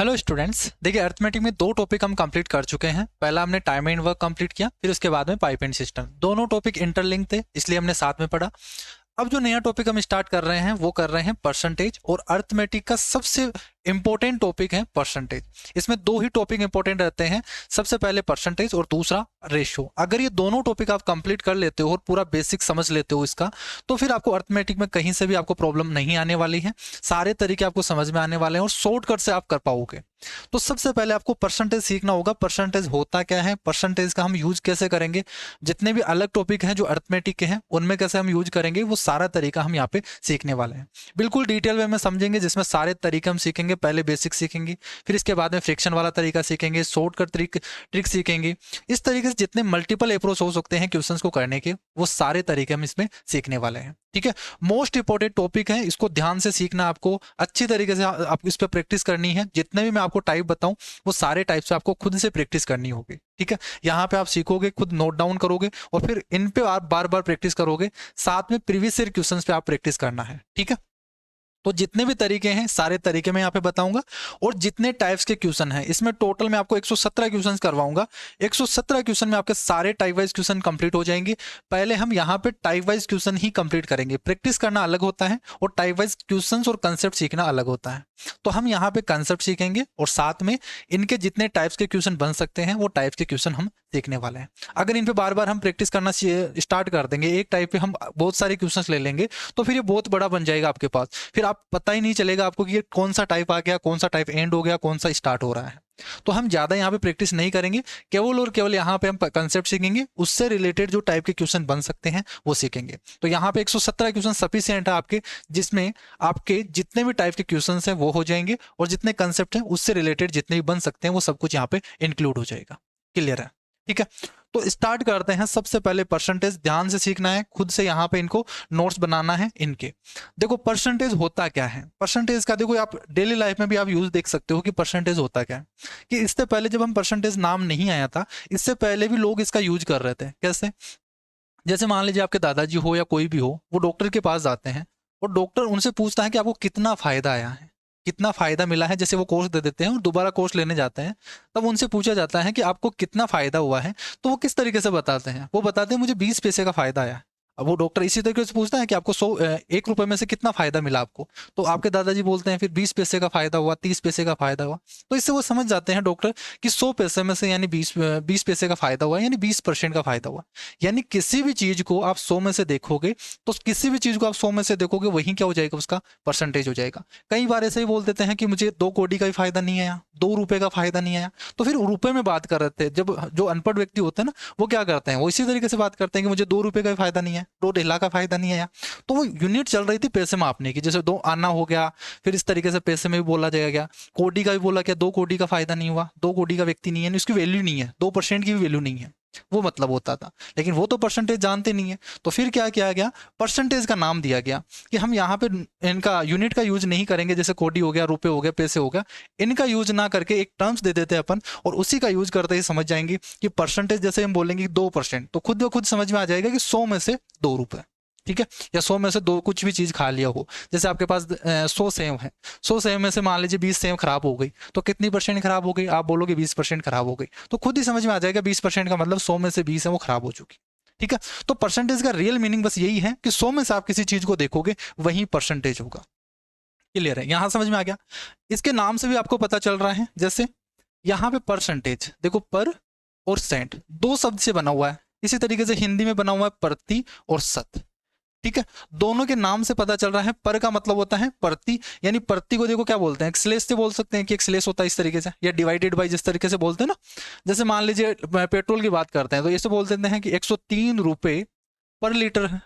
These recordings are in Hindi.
हेलो स्टूडेंट्स, देखिए अर्थमेटिक में दो टॉपिक हम कंप्लीट कर चुके हैं। पहला हमने टाइम एंड वर्क कंप्लीट किया, फिर उसके बाद में पाइप एंड सिस्टम। दोनों टॉपिक इंटरलिंक थे, इसलिए हमने साथ में पढ़ा। अब जो नया टॉपिक हम स्टार्ट कर रहे हैं वो कर रहे हैं परसेंटेज, और अर्थमेटिक का सबसे इंपॉर्टेंट टॉपिक है परसेंटेज। इसमें दो ही टॉपिक इंपॉर्टेंट रहते हैं, सबसे पहले परसेंटेज और दूसरा रेशियो। अगर ये दोनों टॉपिक आप कंप्लीट कर लेते हो और पूरा बेसिक समझ लेते हो इसका, तो फिर आपको अर्थमेटिक में कहीं से भी आपको प्रॉब्लम नहीं आने वाली है। सारे तरीके आपको समझ में आने वाले हैं और शॉर्टकट से आप कर पाओगे। तो सबसे पहले आपको परसेंटेज सीखना होगा। परसेंटेज होता क्या है, परसेंटेज का हम यूज कैसे करेंगे, जितने भी अलग टॉपिक हैं जो अर्थमेटिक के हैं उनमें कैसे हम यूज करेंगे, वो सारा तरीका हम यहाँ पे सीखने वाले हैं। बिल्कुल डिटेल वे में समझेंगे, जिसमें सारे तरीके हम सीखेंगे। पहले बेसिक सीखेंगे, फिर इसके बाद में फ्रिक्शन वाला तरीका सीखेंगे, शॉर्टकट ट्रिक सीखेंगे। इस तरीके से जितने मल्टीपल अप्रोच हो सकते हैं क्वेश्चंस को करने के, वो सारे तरीके हम इसमें सीखने वाले हैं। ठीक है, मोस्ट इंपॉर्टेंट टॉपिक है, इसको ध्यान से सीखना। आपको अच्छी तरीके से आप इस पर प्रैक्टिस करनी है। जितने भी मैं आपको टाइप बताऊं, वो सारे टाइप से आपको खुद से प्रैक्टिस करनी होगी। ठीक है, यहाँ पे आप सीखोगे, खुद नोट डाउन करोगे और फिर इन पे आप बार बार प्रैक्टिस करोगे। साथ में प्रीवियस ईयर क्वेश्चंस पे आप प्रैक्टिस करना है। ठीक है, तो जितने भी तरीके हैं सारे तरीके मैं यहाँ पे बताऊंगा, और जितने टाइप्स के क्वेश्चन हैं इसमें टोटल मैं आपको 117 क्वेश्चन करवाऊंगा। 117 क्वेश्चन में आपके सारे टाइप वाइज क्वेश्चन कंप्लीट हो जाएंगे। पहले हम यहाँ पे टाइप वाइज क्वेश्चन ही कंप्लीट करेंगे। प्रैक्टिस करना अलग होता है और टाइप वाइज क्वेश्चन और कंसेप्ट सीखना अलग होता है। तो हम यहाँ पे कंसेप्ट सीखेंगे और साथ में इनके जितने टाइप्स के क्वेश्चन बन सकते हैं वो टाइप्स के क्वेश्चन हम सीखने वाले हैं। अगर इन पे बार बार हम प्रैक्टिस करना स्टार्ट कर देंगे, एक टाइप पे हम बहुत सारे क्वेश्चंस ले लेंगे, तो फिर ये बहुत बड़ा बन जाएगा आपके पास। फिर आप पता ही नहीं चलेगा आपको कि ये कौन सा टाइप आ गया, कौन सा टाइप एंड हो गया, कौन सा स्टार्ट हो रहा है। तो हम ज्यादा यहाँ पे प्रैक्टिस नहीं करेंगे, केवल और केवल यहाँ पे हम कंसेप्ट सीखेंगे, उससे रिलेटेड जो टाइप के क्वेश्चन बन सकते हैं वो सीखेंगे। तो यहाँ पे 117 क्वेश्चन सफिशिएंट है आपके, जिसमें आपके जितने भी टाइप के क्वेश्चन हैं वो हो जाएंगे, और जितने कंसेप्ट हैं उससे रिलेटेड जितने भी बन सकते हैं वो सब कुछ यहाँ पे इंक्लूड हो जाएगा। क्लियर है? ठीक है, तो स्टार्ट करते हैं। सबसे पहले परसेंटेज ध्यान से सीखना है, खुद से यहाँ पे इनको नोट्स बनाना है इनके। देखो परसेंटेज होता क्या है, परसेंटेज का देखो आप डेली लाइफ में भी आप यूज देख सकते हो कि परसेंटेज होता क्या है। कि इससे पहले जब हम परसेंटेज नाम नहीं आया था, इससे पहले भी लोग इसका यूज कर रहे थे। कैसे? जैसे मान लीजिए आपके दादाजी हो या कोई भी हो, वो डॉक्टर के पास जाते हैं और डॉक्टर उनसे पूछता है कि आपको कितना फायदा आया है, कितना फायदा मिला है। जैसे वो कोर्स दे देते हैं और दोबारा कोर्स लेने जाते हैं, तब उनसे पूछा जाता है कि आपको कितना फायदा हुआ है। तो वो किस तरीके से बताते हैं, वो बताते हैं मुझे 20 पैसे का फायदा आया। अब वो डॉक्टर इसी तरीके से पूछता है कि आपको 1 रुपए में से कितना फायदा मिला आपको, तो आपके दादाजी बोलते हैं फिर 20 पैसे का फायदा हुआ, 30 पैसे का फायदा हुआ। तो इससे वो समझ जाते हैं डॉक्टर कि 100 पैसे में से यानी 20 पैसे का फायदा हुआ, यानी 20% का फायदा हुआ। यानी किसी भी चीज को आप 100 में से देखोगे, तो किसी भी चीज को आप 100 में से देखोगे, वही क्या हो जाएगा, उसका परसेंटेज हो जाएगा। कई बार ऐसे ही बोल देते हैं कि मुझे 2 कौड़ी का भी फायदा नहीं आया, 2 रुपए का फायदा नहीं आया, तो फिर रुपए में बात कर रहे थे। जब जो अनपढ़ व्यक्ति होते हैं ना, वो क्या करते हैं, वो इसी तरीके से बात करते हैं कि मुझे 2 रुपए का भी फायदा नहीं है, 2 ढेला का फायदा नहीं आया। तो वो यूनिट चल रही थी पैसे मापने की, जैसे 2 आना हो गया, फिर इस तरीके से पैसे में भी बोला जाएगा। कौड़ी का भी बोला क्या, 2 कौड़ी का फायदा नहीं हुआ, 2 कौड़ी का व्यक्ति नहीं है, उसकी वैल्यू नहीं है, 2% की भी वैल्यू नहीं है, वो मतलब होता था। लेकिन वो तो परसेंटेज जानते नहीं है, तो फिर क्या किया गया, परसेंटेज का नाम दिया गया कि हम यहाँ पे इनका यूनिट का यूज नहीं करेंगे। जैसे कौड़ी हो गया, रुपए हो गया, पैसे हो गया, इनका यूज ना करके एक टर्म्स दे देते हैं अपन, और उसी का यूज करते ही समझ जाएंगे कि परसेंटेज। जैसे हम बोलेंगे 2%, तो खुद ब खुद समझ में आ जाएगा कि 100 में से 2 रुपए। ठीक है, या 100 में से 2 कुछ भी चीज खा लिया हो। जैसे आपके पास 100 सेव है, 100 सेव में से मान लीजिए 20 सेव खराब हो गई, तो कितनी परसेंट खराब हो गई, आप बोलोगे 20% खराब हो गई। तो खुद ही समझ में आ जाएगा 20% का मतलब 100 में से 20 है वो खराब हो चुकी। ठीक है, तो परसेंटेज का रियल मीनिंग बस यही है कि 100 में से आप किसी चीज को देखोगे वही परसेंटेज होगा। क्लियर है? यहां समझ में आ गया। इसके नाम से भी आपको पता चल रहा है। जैसे यहाँ पे परसेंटेज देखो, पर और सेंट 2 शब्द से बना हुआ है। इसी तरीके से हिंदी में बना हुआ है प्रति और शत। ठीक है, दोनों के नाम से पता चल रहा है। पर का मतलब होता है प्रति, यानी प्रति को देखो क्या बोलते हैं, एक स्लेश से बोल सकते हैं कि एक स्लेश होता है इस तरीके से, या डिवाइडेड बाय जिस तरीके से बोलते हैं ना। जैसे मान लीजिए पेट्रोल की बात करते हैं, तो ऐसे बोल देते हैं कि 103 रुपए पर लीटर है,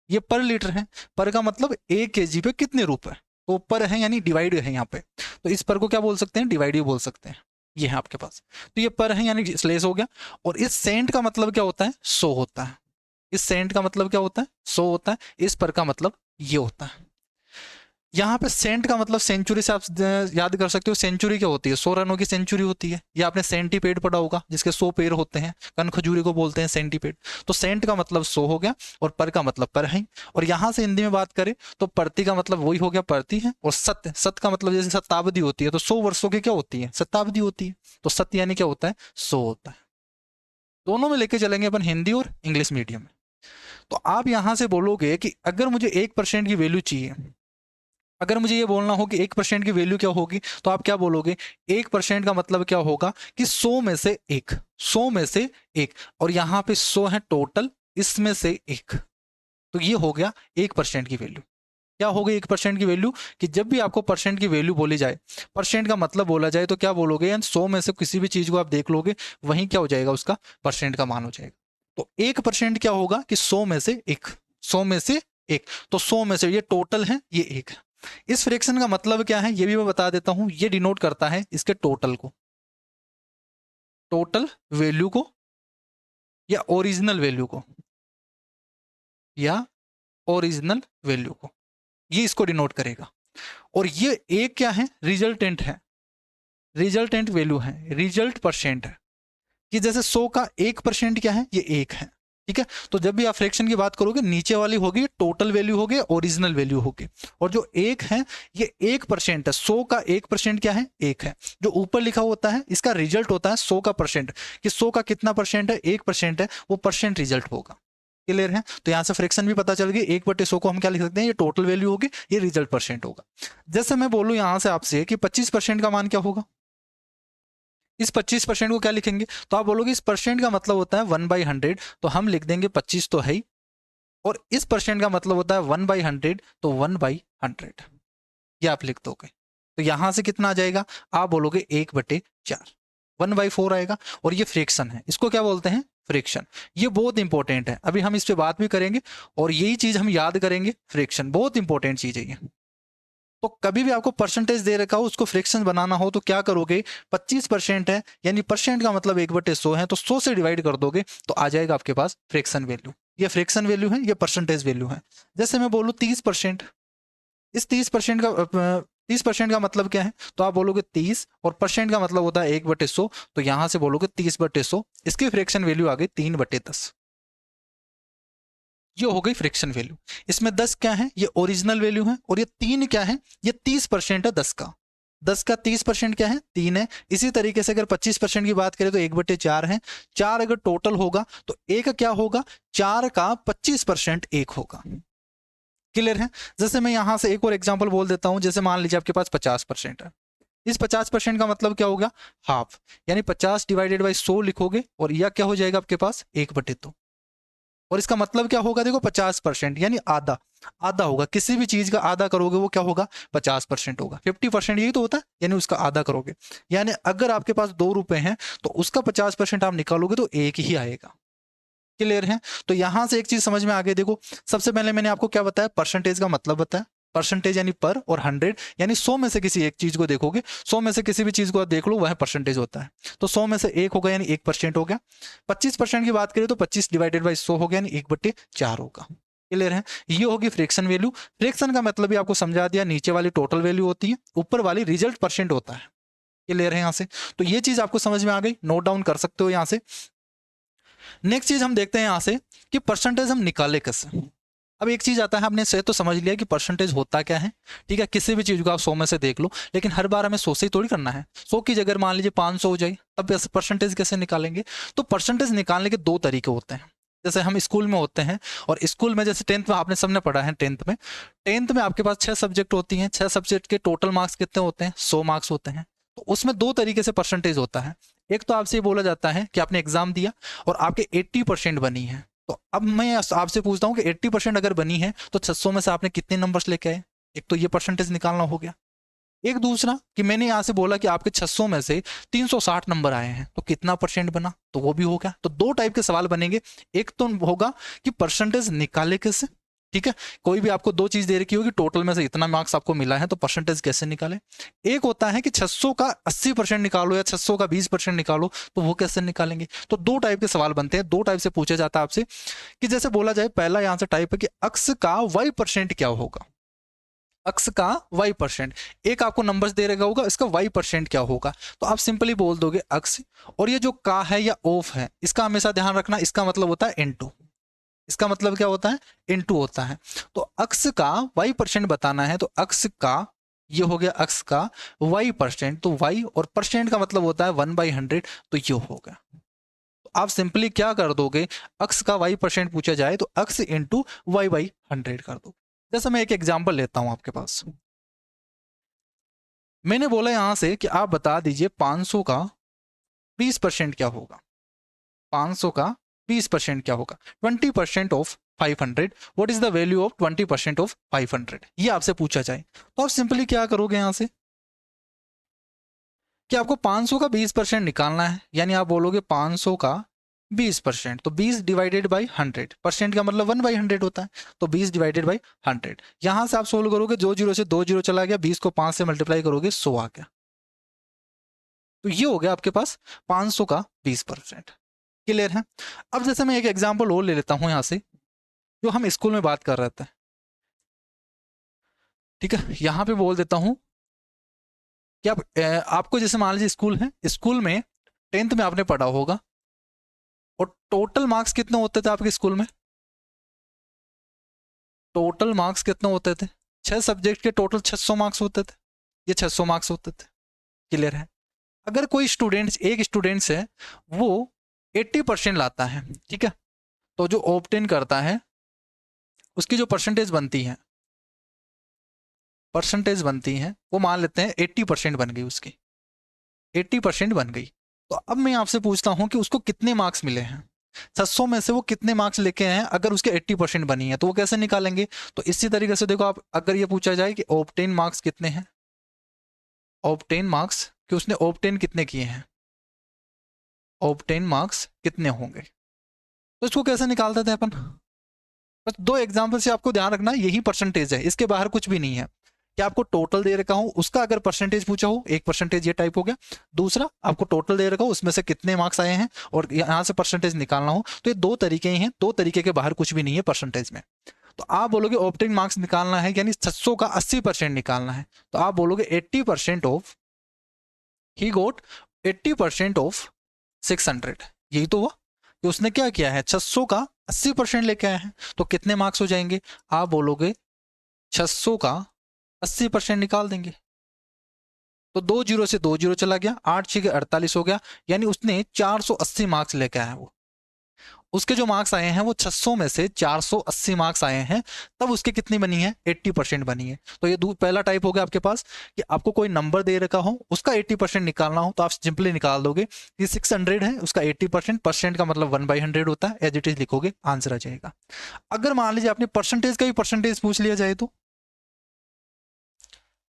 ये पर लीटर है। पर का मतलब 1 kg पे कितने रुपए, तो पर है यानी डिवाइड है यहाँ पे, तो इस पर को क्या बोल सकते हैं, डिवाइड भी बोल सकते हैं। ये है आपके पास, तो ये पर है यानी स्लेश हो गया। और इस सेंट का मतलब क्या होता है, 100 होता है। इस सेंट का मतलब क्या होता है, 100 होता है। इस पर का मतलब ये होता है। यहाँ पे सेंट का मतलब सेंचुरी से आप याद कर सकते हो, सेंचुरी क्या होती है, 100 रनों की सेंचुरी होती है। या आपने सेंटीपेड पढ़ा होगा जिसके 100 पैर होते हैं, कन खजूरी को बोलते हैं सेंटीपेड। तो सेंट का मतलब 100 हो गया और पर का मतलब पर है। और यहाँ से हिंदी में बात करें तो प्रति का मतलब वही हो गया प्रति है। और सत्य, सत्य का मतलब जैसे शताब्दी होती है तो 100 वर्षों की क्या होती है, शताब्दी होती है। तो सत्य यानी क्या होता है, 100 होता है। दोनों में लेके चलेंगे अपन, हिंदी और इंग्लिश मीडियम में। तो आप यहां से बोलोगे कि अगर मुझे 1% की वैल्यू चाहिए, अगर मुझे ये बोलना हो कि 1% की वैल्यू क्या होगी, तो आप क्या बोलोगे, 1% का मतलब क्या होगा कि 100 में से एक, 100 में से एक। और यहां पे 100 है टोटल, इसमें से एक। तो ये हो गया 1% की वैल्यू। क्या हो गई 1% की वैल्यू, कि जब भी आपको परसेंट की वैल्यू बोली जाए, परसेंट का मतलब बोला जाए, तो क्या बोलोगे, यानी 100 में से किसी भी चीज को आप देख लोगे, वहीं क्या हो जाएगा, उसका परसेंट का मान हो जाएगा। तो 1% क्या होगा कि 100 में से एक, 100 में से एक। तो 100 में से ये टोटल है, ये एक है। इस फ्रैक्शन का मतलब क्या है ये भी मैं बता देता हूं। ये डिनोट करता है इसके टोटल को, टोटल वैल्यू को, या ओरिजिनल वैल्यू को, या ओरिजिनल वैल्यू को, ये इसको डिनोट करेगा। और ये एक क्या है, रिजल्टेंट है, रिजल्टेंट वैल्यू है, रिजल्ट परसेंट है। कि जैसे 100 का 1% क्या है, ये एक है। ठीक है, तो जब भी आप फ्रैक्शन की बात करोगे, नीचे वाली होगी टोटल वैल्यू होगी, ओरिजिनल वैल्यू होगी। और जो एक है, ये 1% है। 100 का 1% क्या है, एक है। जो ऊपर लिखा होता है इसका रिजल्ट होता है 100 का परसेंट, कि 100 का कितना परसेंट है, 1% है, वो परसेंट रिजल्ट होगा। क्लियर है। तो यहां से फ्रैक्शन भी पता चल गई, 1/100 को हम क्या लिख सकते हैं, ये टोटल वैल्यू होगी, ये रिजल्ट परसेंट होगा। जैसे मैं बोलूं यहां से आपसे कि 25% का मान क्या होगा, इस 25% को क्या लिखेंगे, तो आप बोलोगे इस परसेंट का मतलब होता है 1/100, तो हम लिख देंगे 25 तो है ही। और इस परसेंट का मतलब होता है 1/100, तो 1/100 ये आप लिख दोगे। तो यहां से कितना आ जाएगा, आप बोलोगे 1/4, 1/4 आएगा। और ये फ्रैक्शन है, इसको क्या बोलते हैं, फ्रैक्शन। ये बहुत इंपॉर्टेंट है, अभी हम इस पे बात भी करेंगे। और यही चीज हम याद करेंगे, फ्रैक्शन बहुत इंपॉर्टेंट चीज है ये। तो कभी भी आपको परसेंटेज दे रखा हो, उसको फ्रैक्शन बनाना हो, तो क्या करोगे, 25% है, यानी परसेंट का मतलब 1/100 है, तो 100 से डिवाइड कर दोगे तो आ जाएगा आपके पास फ्रैक्शन वैल्यू। ये फ्रैक्शन वैल्यू है, ये परसेंटेज वैल्यू है। जैसे मैं बोलूँ 30%, इस 30% का मतलब क्या है, तो आप बोलोगे 30, और परसेंट का मतलब होता है 1/100, तो यहां से बोलोगे 30/100। इसकी फ्रैक्शन वैल्यू आ गई 3/10। ये हो गई फ्रैक्शन वैल्यू। इसमें 10 क्या है, ये ओरिजिनल वैल्यू है। और ये 3 क्या है, ये 30% है 10 का। 10 का 30% क्या है, 3 है। इसी तरीके से अगर 25% की बात करें तो 1/4 है। 4 अगर टोटल होगा तो एक क्या होगा, 4 का 25% एक होगा। क्लियर है। जैसे मैं यहां से एक और एग्जांपल बोल देता हूं, जैसे मान लीजिए आपके पास 50% है। इस 50% का मतलब क्या होगा, हाफ, यानी 50 डिवाइडेड बाई 100 लिखोगे, और यह क्या हो जाएगा आपके पास 1/2। और इसका मतलब क्या होगा, देखो 50% यानी आधा, आधा होगा। किसी भी चीज का आधा करोगे वो क्या होगा, 50% होगा। 50% यही तो होता है, यानी उसका आधा करोगे। यानी अगर आपके पास 2 रुपए हैं तो उसका 50% आप निकालोगे तो एक ही आएगा। क्लियर है। तो यहां से एक चीज समझ में आ गई। देखो सबसे पहले मैंने आपको क्या बताया, परसेंटेज का मतलब बताया। परसेंटेज यानी पर, और 100 यानी 100 में से किसी एक चीज को देखोगे, 100 में से किसी भी चीज को आप देख लो, वह परसेंटेज होता है। तो 100 में से एक होगा, यानी 1% हो गया। 25% की बात करें तो 25 डिवाइडेड बाई 100 हो गया, यानी 1/4 होगा। क्लियर है। ये होगी फ्रैक्शन वैल्यू। फ्रैक्शन का मतलब भी आपको समझा दिया, नीचे वाली टोटल वैल्यू होती है, ऊपर वाली रिजल्ट परसेंट होता है। क्लियर है यहां से। तो ये चीज आपको समझ में आ गई, नोट डाउन कर सकते हो यहां से। नेक्स्ट चीज हम देखते हैं यहां से कि परसेंटेज हम निकाले कैसे। अब एक चीज आता है, आपने से तो समझ लिया कि परसेंटेज होता क्या है। ठीक है, किसी भी चीज को आप 100 में से देख लो, लेकिन हर बार हमें 100 से ही थोड़ी करना है। 100 की जगह मान लीजिए 500 हो जाए, तब परसेंटेज कैसे निकालेंगे। तो परसेंटेज निकालने के 2 तरीके होते हैं। जैसे हम स्कूल में होते हैं, और स्कूल में जैसे 10th में आपने सबने पढ़ा है, 10th में आपके पास 6 सब्जेक्ट होती हैं। 6 सब्जेक्ट के टोटल मार्क्स कितने होते हैं, 100 मार्क्स होते हैं। तो उसमें 2 तरीके से परसेंटेज होता है। एक तो आपसे ये बोला जाता है कि आपने एग्जाम दिया और आपके 80% बनी है। तो अब मैं आपसे पूछता हूँ कि 80% अगर बनी है तो 600 में से आपने कितने नंबर्स लेके आए। एक तो ये परसेंटेज निकालना हो गया। एक दूसरा कि मैंने यहां से बोला कि आपके 600 में से 360 नंबर आए हैं, तो कितना परसेंट बना, तो वो भी हो गया। तो 2 टाइप के सवाल बनेंगे। एक तो होगा कि परसेंटेज निकाले कैसे। ठीक है, कोई भी आपको 2 चीज दे रखी होगी, टोटल में से इतना मार्क्स आपको मिला है तो परसेंटेज कैसे निकाले। एक होता है कि 600 का 80% निकालो, या 600 का 20% निकालो, तो वो कैसे निकालेंगे। तो 2 टाइप के सवाल बनते हैं, 2 टाइप से पूछा जाता है आपसे। कि जैसे बोला जाए, पहला यहां से टाइप है कि अक्स का y% क्या होगा। अक्स का y%, एक आपको नंबर्स दे रखा होगा, इसका y% क्या होगा, तो आप सिंपली बोल दोगे अक्स, और ये जो का है या ऑफ है, इसका हमेशा ध्यान रखना, इसका मतलब होता है इनटू, इसका मतलब क्या होता है, इनटू होता है। तो अक्स का y% बताना है, तो अक्स का, ये हो गया अक्स का y%, तो y और परसेंट का मतलब होता है 1/100, तो ये हो गया। तो आप सिंपली क्या कर दोगे, अक्स का y% पूछा जाए तो अक्स इंटू y/100 कर दो। जैसे मैं एक एग्जांपल लेता हूं आपके पास, मैंने बोला यहां से कि आप बता दीजिए 500 का 20% क्या होगा, 500 का 20% क्या होगा, 20% of 500, what is the value of 20% of 500, ये आपसे पूछा जाए, तो आप सिंपली क्या करोगे यहां से कि आपको 500 का 20% निकालना है, यानी आप बोलोगे 500 का 20%, तो 20 डिवाइडेड बाई 100, परसेंट का मतलब 1/100 होता है, तो 20 डिवाइडेड बाई 100, यहां से आप सोल्व करोगे, 2 जीरो से 2 जीरो चला गया, 20 को 5 से मल्टीप्लाई करोगे 100 आ गया, तो ये हो गया आपके पास 500 का 20%। क्लियर है। अब जैसे मैं एक एग्जांपल और ले लेता हूं यहां से, जो हम स्कूल में बात कर रहे थे, ठीक है, यहां पे बोल देता हूं कि आप आपको जैसे मान लीजिए स्कूल है, स्कूल में 10th में आपने पढ़ा होगा, और टोटल मार्क्स कितने होते थे आपके स्कूल में, टोटल मार्क्स कितने होते थे, 6 सब्जेक्ट के टोटल 600 मार्क्स होते थे, ये 600 मार्क्स होते थे। क्लियर है। अगर कोई स्टूडेंट, एक स्टूडेंट्स है, वो 80% लाता है, ठीक है, तो जो ऑब्टेन करता है उसकी जो परसेंटेज बनती है वो मान लेते हैं 80% बन गई, उसकी 80% बन गई। तो अब मैं आपसे पूछता हूं कि उसको कितने मार्क्स मिले हैं, 600 में से वो कितने मार्क्स लेके आए हैं, अगर उसके 80% बनी है तो वो कैसे निकालेंगे, तो इसी तरीके से देखो आप, अगर ये पूछा जाए कि ऑब्टेन मार्क्स कितने हैं, ऑब्टेन मार्क्स कि उसने ऑब्टेन कितने किए हैं, ऑब्टेन मार्क्स कितने होंगे, तो इसको कैसे निकालते थे अपन, बस दो एग्जाम्पल से आपको ध्यान रखना, यही परसेंटेज है, इसके बाहर कुछ भी नहीं है, कि आपको टोटल दे रखा हूं, उसका अगर परसेंटेज पूछा हो, 1% ये टाइप हो गया, दूसरा आपको टोटल दे रखा हो, उसमें से कितने मार्क्स आए हैं और यहां से परसेंटेज निकालना हो, तो ये दो तरीके ही हैं, दो तरीके के बाहर कुछ भी नहीं है परसेंटेज में। तो आप बोलोगे ऑप्टिंग मार्क्स निकालना है, यानी 600 का 80% निकालना है, तो आप बोलोगे 80% ऑफ, ही गोट 80% ऑफ 600, यही तो हुआ कि उसने क्या किया है, 600 का 80% लेके आया है, तो कितने मार्क्स हो जाएंगे, आप बोलोगे 600 का 80% निकाल देंगे, तो 2 जीरो से 2 जीरो चला गया, 8 6 48 हो गया, यानी उसने 480 मार्क्स लेके आया, वो उसके जो मार्क्स आए हैं वो 600 में से 480 मार्क्स आए हैं, तब उसके कितनी बनी है, 80% बनी है। तो ये पहला टाइप हो गया आपके पास, कि आपको कोई नंबर दे रखा हो, उसका 80% निकालना हो, तो आप सिंपली निकाल दोगे कि 600 है, उसका 80%, परसेंट का मतलब 1/100 होता है, एज इट इज लिखोगे, आंसर आ जाएगा। अगर मान लीजिए आपने परसेंटेज का भी परसेंटेज पूछ लिया जाए, तो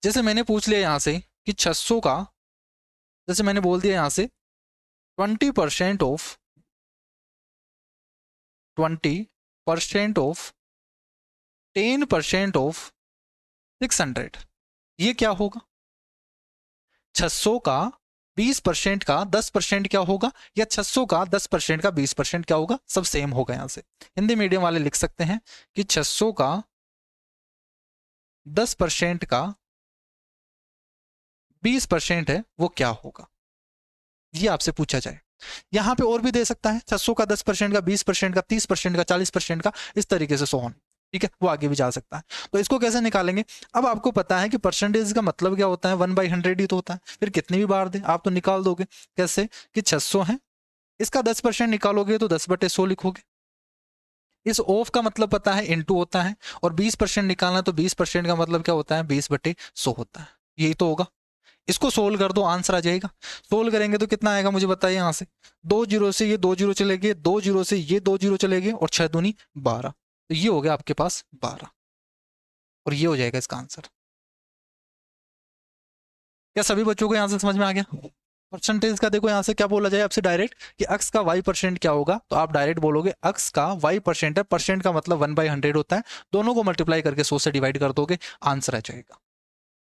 जैसे मैंने पूछ लिया यहाँ से कि 600 का, जैसे मैंने बोल दिया यहाँ से 20% ऑफ 20% ऑफ 10% ऑफ 600, ये क्या होगा, 600 का 20% का 10% क्या होगा, या 600 का 10% का 20% क्या होगा, सब सेम होगा। यहां से हिंदी मीडियम वाले लिख सकते हैं कि 600 का 10% का 20% है, वो क्या होगा, ये आपसे पूछा जाए। यहां पे और भी दे सकता है, 600 का 10% का 20% का 30% का 40% का, इस तरीके से सोहन, ठीक है, वो आगे भी जा सकता है। तो इसको कैसे निकालेंगे, अब आपको पता है कि परसेंटेज का मतलब क्या होता है, 1/100 ही तो होता है, फिर कितनी भी बार दे आप तो निकाल दोगे, कैसे कि 600 है, इसका 10% निकालोगे तो 10/100 लिखोगे, इस ऑफ का मतलब पता है इनटू होता है, और 20% निकालना तो 20% का मतलब क्या होता है, 20/100 होता है, यही तो होगा। इसको सोल्व कर दो, आंसर आ जाएगा। सोल्व करेंगे तो कितना आएगा मुझे बताइए, यहां से 2 जीरो से ये 2 जीरो चले गए, 2 जीरो से ये 2 जीरो चले गए, और 6 दूनी 12, तो ये हो गया आपके पास 12, और ये हो जाएगा इसका आंसर। क्या सभी बच्चों को यहां से समझ में आ गया। परसेंटेज का देखो यहां से क्या बोला जाए आपसे डायरेक्ट, कि अक्स का y% क्या होगा, तो आप डायरेक्ट बोलोगे अक्स का y% है, परसेंट का मतलब 1/100 होता है, दोनों को मल्टीप्लाई करके 100 से डिवाइड कर दोगे, आंसर आ जाएगा।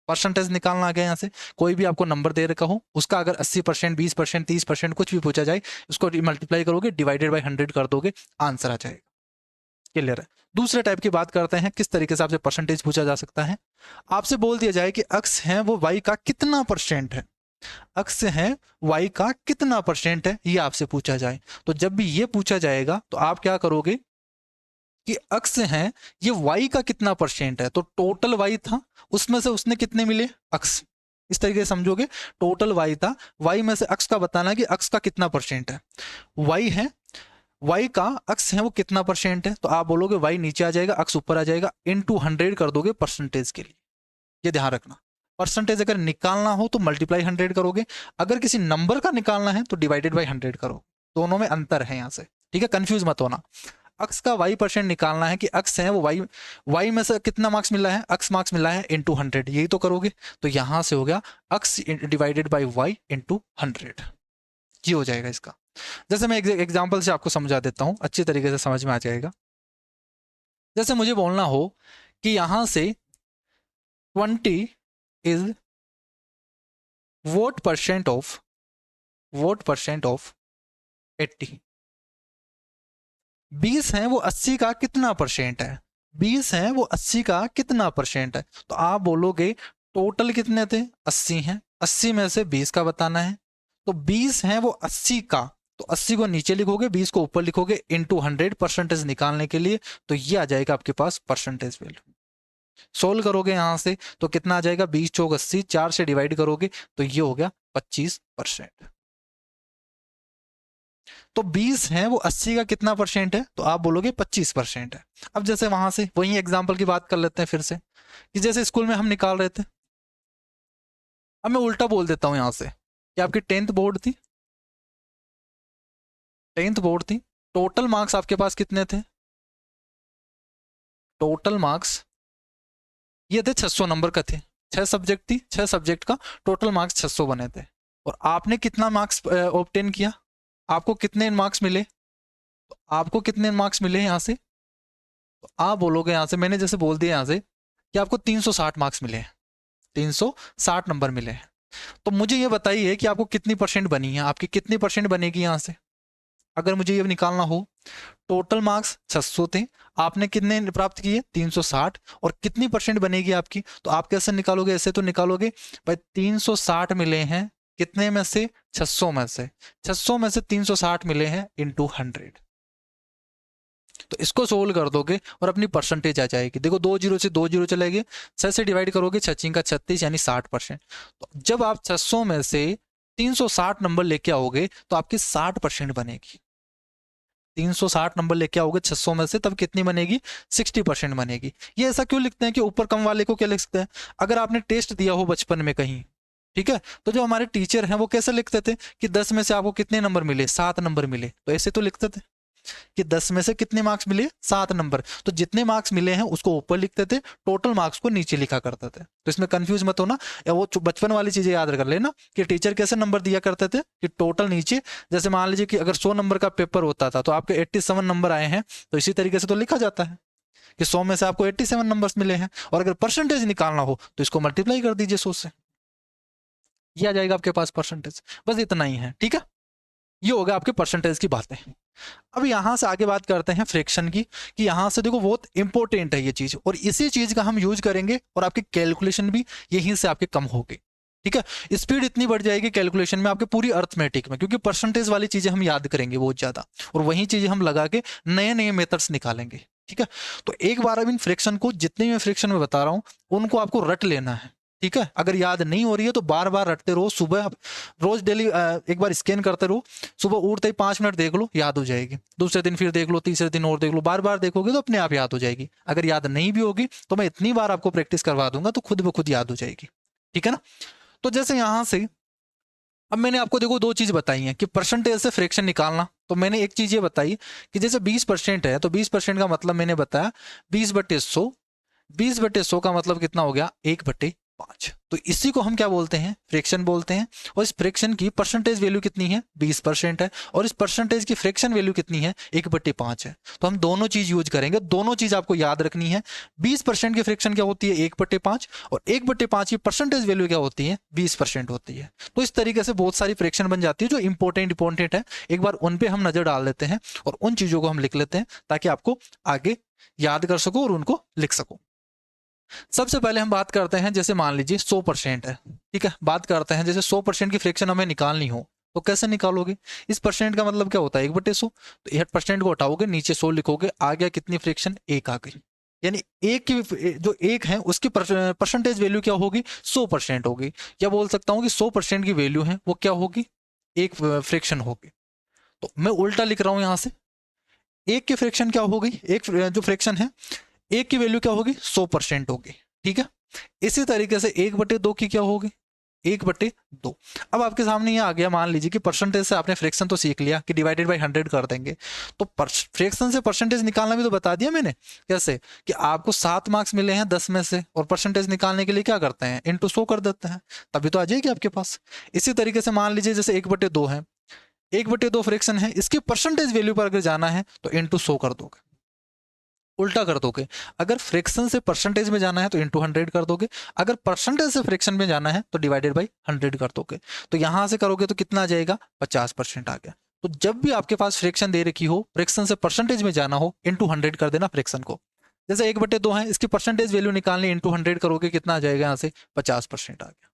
परसेंटेज निकालना आ गया यहाँ से, कोई भी आपको नंबर दे रखा हो, उसका अगर 80%, 20%, 30% कुछ भी पूछा जाए, उसको मल्टीप्लाई करोगे, डिवाइडेड बाई 100 कर दोगे, आंसर आ जाएगा। क्लियर है। दूसरे टाइप की बात करते हैं, किस तरीके से आपसे परसेंटेज पूछा जा सकता है। आपसे बोल दिया जाए कि अक्स है वो वाई का कितना परसेंट है, अक्स है वाई का कितना परसेंट है, ये आपसे पूछा जाए। तो जब भी ये पूछा जाएगा तो आप क्या करोगे कि अक्स है ये वाई का कितना परसेंट है, तो टोटल वाई था, उसमें से उसने कितने मिले, अक्स। इस तरीके से समझोगे, टोटल वाई था, वाई में से अक्स का बताना है कि अक्स का कितना परसेंट है। वाई है, वाई का अक्स है वो कितना परसेंट है, तो आप बोलोगे वाई नीचे आ जाएगा, अक्स ऊपर आ जाएगा, इनटू 100 कर दोगे परसेंटेज के लिए। ये ध्यान रखना, परसेंटेज अगर निकालना हो तो मल्टीप्लाई 100 करोगे, अगर किसी नंबर का निकालना है तो डिवाइडेड बाई 100 करो। दोनों में अंतर है यहाँ से, ठीक है, कंफ्यूज मत होना। अक्स का वाई परसेंट निकालना है कि अक्स है वो वाई, वाई में से कितना मार्क्स मिला है, अक्स मार्क्स मिला है इनटू 100, यही तो करोगे। तो यहां से हो गया अक्स डिवाइडेड बाई वाई इनटू 100, ये हो जाएगा इसका। जैसे मैं एग्जांपल से आपको समझा देता हूं, अच्छी तरीके से समझ में आ जाएगा। जैसे मुझे बोलना हो कि यहां से 20 इज वोट परसेंट ऑफ 80, 20 है वो 80 का कितना परसेंट है, 20 है वो 80 का कितना परसेंट है। तो आप बोलोगे टोटल कितने थे, 80 हैं, 80 में से 20 का बताना है, तो 20 है वो 80 का, तो 80 को नीचे लिखोगे, 20 को ऊपर लिखोगे, इनटू 100 परसेंटेज निकालने के लिए। तो ये आ जाएगा आपके पास परसेंटेज वैल्यू। सोल्व करोगे यहां से तो कितना आ जाएगा, 20 चौक 80, 4 से डिवाइड करोगे तो ये हो गया 25%। तो 20 है वो 80 का कितना परसेंट है, तो आप बोलोगे 25% है। अब जैसे वहां से वही एग्जांपल की बात कर लेते हैं फिर से, कि जैसे स्कूल में हम निकाल रहे थे, अब मैं उल्टा बोल देता हूं यहां से कि आपकी 10th बोर्ड थी, 10th बोर्ड थी, टोटल मार्क्स आपके पास कितने थे, टोटल मार्क्स ये थे 600 नंबर का थे, 6 सब्जेक्ट थी, 6 सब्जेक्ट का टोटल मार्क्स 600 बने थे। और आपने कितना मार्क्स ऑब्टेन किया, आपको कितने मार्क्स मिले, तो आपको कितने मार्क्स मिले यहाँ से, तो आप बोलोगे यहाँ से, मैंने जैसे बोल दिया यहाँ से कि आपको 360 मार्क्स मिले हैं, 360 नंबर मिले हैं। तो मुझे ये बताइए कि आपको कितनी परसेंट बनी है, आपकी कितनी परसेंट बनेगी यहाँ से, अगर मुझे ये निकालना हो। टोटल मार्क्स 600 थे, आपने कितने प्राप्त किए, 360, और कितनी परसेंट बनेगी आपकी, तो आप कैसे निकालोगे, ऐसे तो निकालोगे भाई 360 मिले हैं कितने में से, 600 में से, 600 में से 360 मिले हैं इनटू 100। तो इसको सोल्व कर दोगे और अपनी परसेंटेज आ जाएगी। देखो 2 जीरो से 2 जीरो चले गए, 6 से डिवाइड करोगे, 6 का 36 यानी 60%। तो जब आप 600 में से 360 नंबर लेके आओगे तो आपकी 60% बनेगी। 360 नंबर लेके आओगे 600 में से, तब कितनी बनेगी, 60% बनेगी। ये ऐसा क्यों लिखते हैं कि ऊपर कम वाले को क्या लिख सकते हैं, अगर आपने टेस्ट दिया हो बचपन में कहीं, ठीक है, तो जो हमारे टीचर हैं वो कैसे लिखते थे कि 10 में से आपको कितने नंबर मिले, 7 नंबर मिले, तो ऐसे तो लिखते थे कि 10 में से कितने मार्क्स मिले, 7 नंबर। तो जितने मार्क्स मिले हैं उसको ऊपर लिखते थे, टोटल मार्क्स को नीचे लिखा करते थे। तो इसमें कंफ्यूज मत होना, या वो बचपन वाली चीजें याद कर लेना कि टीचर कैसे नंबर दिया करते थे कि टोटल नीचे, जैसे मान लीजिए कि अगर 100 नंबर का पेपर होता था तो आपके 87 नंबर आए हैं, तो इसी तरीके से तो लिखा जाता है कि 100 में से आपको 87 नंबर मिले हैं, और अगर परसेंटेज निकालना हो तो इसको मल्टीप्लाई कर दीजिए 100 से, ये आ जाएगा आपके पास परसेंटेज। बस इतना ही है, ठीक है, ये होगा आपके परसेंटेज की बातें। अब यहां से आगे बात करते हैं फ्रैक्शन की, कि यहां से देखो बहुत इंपॉर्टेंट है ये चीज, और इसी चीज का हम यूज करेंगे और आपकी कैलकुलेशन भी यहीं से आपके कम होगी, ठीक है। स्पीड इतनी बढ़ जाएगी कैलकुलेशन में आपके पूरी अर्थमेटिक में, क्योंकि परसेंटेज वाली चीजें हम याद करेंगे बहुत ज्यादा, और वही चीजें हम लगा के नए नए मेथड्स निकालेंगे, ठीक है। तो एक बार अब इन फ्रैक्शन को, जितने मैं फ्रैक्शन में बता रहा हूं उनको आपको रट लेना है, ठीक है। अगर याद नहीं हो रही है तो बार बार रटते रहो, सुबह रोज डेली एक बार स्कैन करते रहो, सुबह उठते ही 5 मिनट देख लो, याद हो जाएगी, दूसरे दिन फिर देख लो, तीसरे दिन और देख लो, बार बार देखोगे तो अपने आप याद हो जाएगी। अगर याद नहीं भी होगी तो मैं इतनी बार आपको प्रैक्टिस करवा दूंगा तो खुद ब खुद याद हो जाएगी, ठीक है ना। तो जैसे यहां से अब मैंने आपको देखो 2 चीज बताई हैं कि परसेंटेज से फ्रैक्शन निकालना, तो मैंने एक चीज ये बताई कि जैसे 20% है तो 20% का मतलब मैंने बताया 20/100, 20/100 का मतलब कितना हो गया, 1/50। 5। तो इसी को हम क्या बोलते हैं, फ्रैक्शन बोलते हैं। और इस फ्रैक्शन की परसेंटेज वैल्यू कितनी है, 20% है। और इस परसेंटेज की फ्रैक्शन वैल्यू कितनी है, 1/5 है। तो हम दोनों चीज यूज करेंगे, दोनों चीज आपको याद रखनी है। 20% की फ्रैक्शन क्या होती है, 1/5, और 1/5 की परसेंटेज वैल्यू क्या होती है, 20% होती है। तो इस तरीके से बहुत सारी फ्रैक्शन बन जाती है जो इंपॉर्टेंट है। एक बार उन पे हम नजर डाल लेते हैं और उन चीजों को हम लिख लेते हैं ताकि आपको आगे याद कर सको और उनको लिख सको। सबसे पहले हम बात करते हैं, जैसे मान लीजिए 100% है, ठीक है। बात करते हैं जैसे 100% की फ्रैक्शन हमें निकालनी हो तो कैसे निकालोगे। इस परसेंट का मतलब क्या होता है, 1/100। तो 8% को हटाओगे, नीचे 100 लिखोगे, आ गया कितनी फ्रैक्शन, 1 आ गई। यानी एक की जो 1 है उसकी परसेंटेज वैल्यू क्या होगी, 100% होगी। या बोल सकता हूँ कि 100% की वैल्यू है वो क्या होगी, एक फ्रैक्शन होगी। तो मैं उल्टा लिख रहा हूँ यहाँ से, एक की फ्रैक्शन क्या होगी, एक जो फ्रैक्शन है एक की वैल्यू क्या होगी, 100% होगी, ठीक है। इसी तरीके से 1/2 की क्या होगी, 1/2। अब आपके सामने ये आ गया, मान लीजिए कि परसेंटेज से आपने फ्रैक्शन तो सीख लिया कि डिवाइडेड बाय 100 कर देंगे। तो फ्रैक्शन से परसेंटेज निकालना भी तो बता दिया मैंने, कैसे कि आपको 7 मार्क्स मिले हैं 10 में से, और परसेंटेज निकालने के लिए क्या करते हैं, इंटू 100 कर देते हैं, तभी तो आ जाएगी आपके पास। इसी तरीके से मान लीजिए जैसे 1/2 है, 1/2 फ्रैक्शन है, इसकी परसेंटेज वैल्यू पर अगर जाना है तो इंटू 100 कर दोगे, उल्टा कर दोगे। अगर फ्रैक्शन से परसेंटेज में जाना है तो इंटू 100 कर दोगे, अगर परसेंटेज से फ्रैक्शन में जाना है तो डिवाइडेड बाई 100 कर दोगे। तो यहां से करोगे तो कितना आ जाएगा, 50% आ गया। तो जब भी आपके पास फ्रैक्शन दे रखी हो, फ्रैक्शन से परसेंटेज में जाना हो, इंटू 100 कर देना फ्रैक्शन को। जैसे 1/2 है, इसकी परसेंटेज वैल्यू निकालनी, इंटू 100 करोगे, कितना आ जाएगा यहाँ से, 50% आ गया।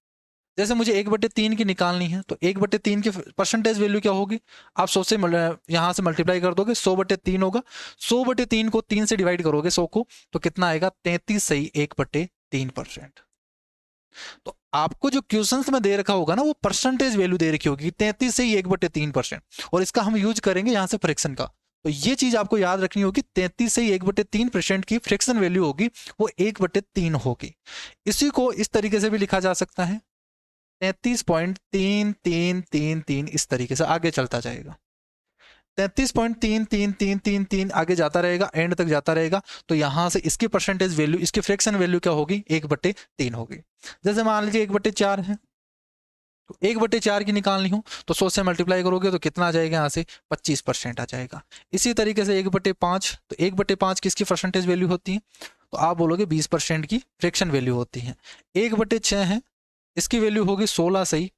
जैसे मुझे 1/3 की निकालनी है, तो 1/3 की परसेंटेज वैल्यू क्या होगी, आप 100 से यहाँ से मल्टीप्लाई कर दोगे, 100/3 होगा। 100/3 को 3 से डिवाइड करोगे 100 को, तो कितना आएगा, 33 सही 1/3%। तो आपको जो क्वेश्चंस में दे रखा होगा ना, वो परसेंटेज वैल्यू दे रखी होगी 33 से 1/3%, और इसका हम यूज करेंगे यहाँ से फ्रैक्शन का। तो ये चीज आपको याद रखनी होगी, 33 से 1/3% की फ्रैक्शन वैल्यू होगी वो 1/3 होगी। इसी को इस तरीके से भी लिखा जा सकता है, 33.3333, इस तरीके से आगे चलता जाएगा, 33.3333 आगे जाता रहेगा, एंड तक जाता रहेगा। तो यहां से इसकी परसेंटेज वैल्यू, इसकी फ्रैक्शन वैल्यू क्या होगी, 1/3 होगी। जैसे मान लीजिए 1/4 है, तो 1/4 की निकालनी हो तो 100 से मल्टीप्लाई करोगे तो कितना आ जाएगा, यहाँ से 25% आ जाएगा। इसी तरीके से 1/5, तो 1/5 किसकी परसेंटेज वैल्यू होती है, तो आप बोलोगे 20% की फ्रैक्शन वैल्यू होती है। 1/6 है, इसकी वैल्यू होगी 16 सही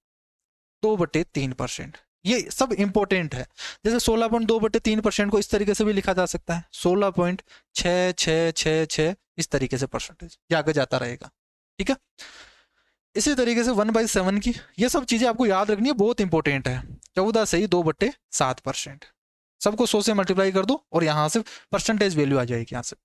2/3%। ये सब इंपॉर्टेंट है। जैसे 16.2/3% को इस तरीके से भी लिखा जा सकता है, 16.6666, इस तरीके से परसेंटेज ये आगे जाता रहेगा, ठीक है। इसी तरीके से 1/7 की, ये सब चीजें आपको याद रखनी है, बहुत इंपॉर्टेंट है। 14 सही 2/7%, सबको 100 से मल्टीप्लाई कर दो और यहां से परसेंटेज वैल्यू आ जाएगी। यहाँ से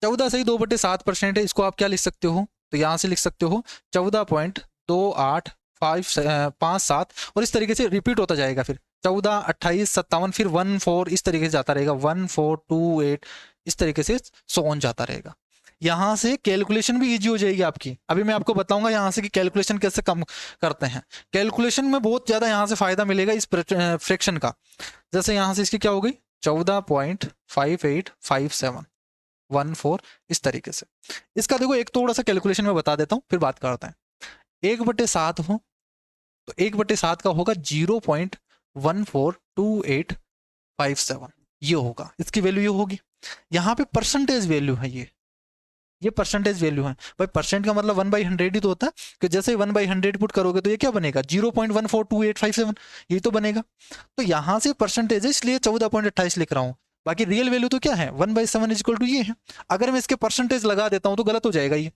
14 सही 2/7% है, इसको आप क्या लिख सकते हो, तो यहां से लिख सकते हो 14.2857, और इस तरीके से रिपीट होता जाएगा, फिर 14, 28, 57, फिर 14, इस तरीके से जाता रहेगा, 1428, इस तरीके से 100 ऑन जाता रहेगा। यहां से कैलकुलेशन भी इजी हो जाएगी आपकी। अभी मैं आपको बताऊंगा यहां से कि कैलकुलेशन कैसे कम करते हैं। कैलकुलेशन में बहुत ज्यादा यहां से फायदा मिलेगा इस फ्रैक्शन का। जैसे यहां से इसकी क्या हो गई, 14.585714, इस तरीके से। इसका देखो एक थोड़ा सा कैलकुलेशन में बता देता हूं, फिर बात करते हैं। 1/7 हो तो 1/7 का होगा 0.142857, ये होगा, इसकी वैल्यू ये होगी। यहाँ पे परसेंटेज वैल्यू है, ये परसेंटेज वैल्यू है। भाई परसेंट का मतलब 1/100 ही तो होता है, कि जैसे ही 1/100 पुट करोगे तो ये क्या बनेगा, 0.142857, ये तो बनेगा। तो यहां से परसेंटेज है, इसलिए 14.28 लिख रहा हूं। बाकी रियल वैल्यू तो क्या है, 1/7 इक्वल टू ये है। अगर मैं इसके परसेंटेज लगा देता हूं तो गलत हो जाएगा ये,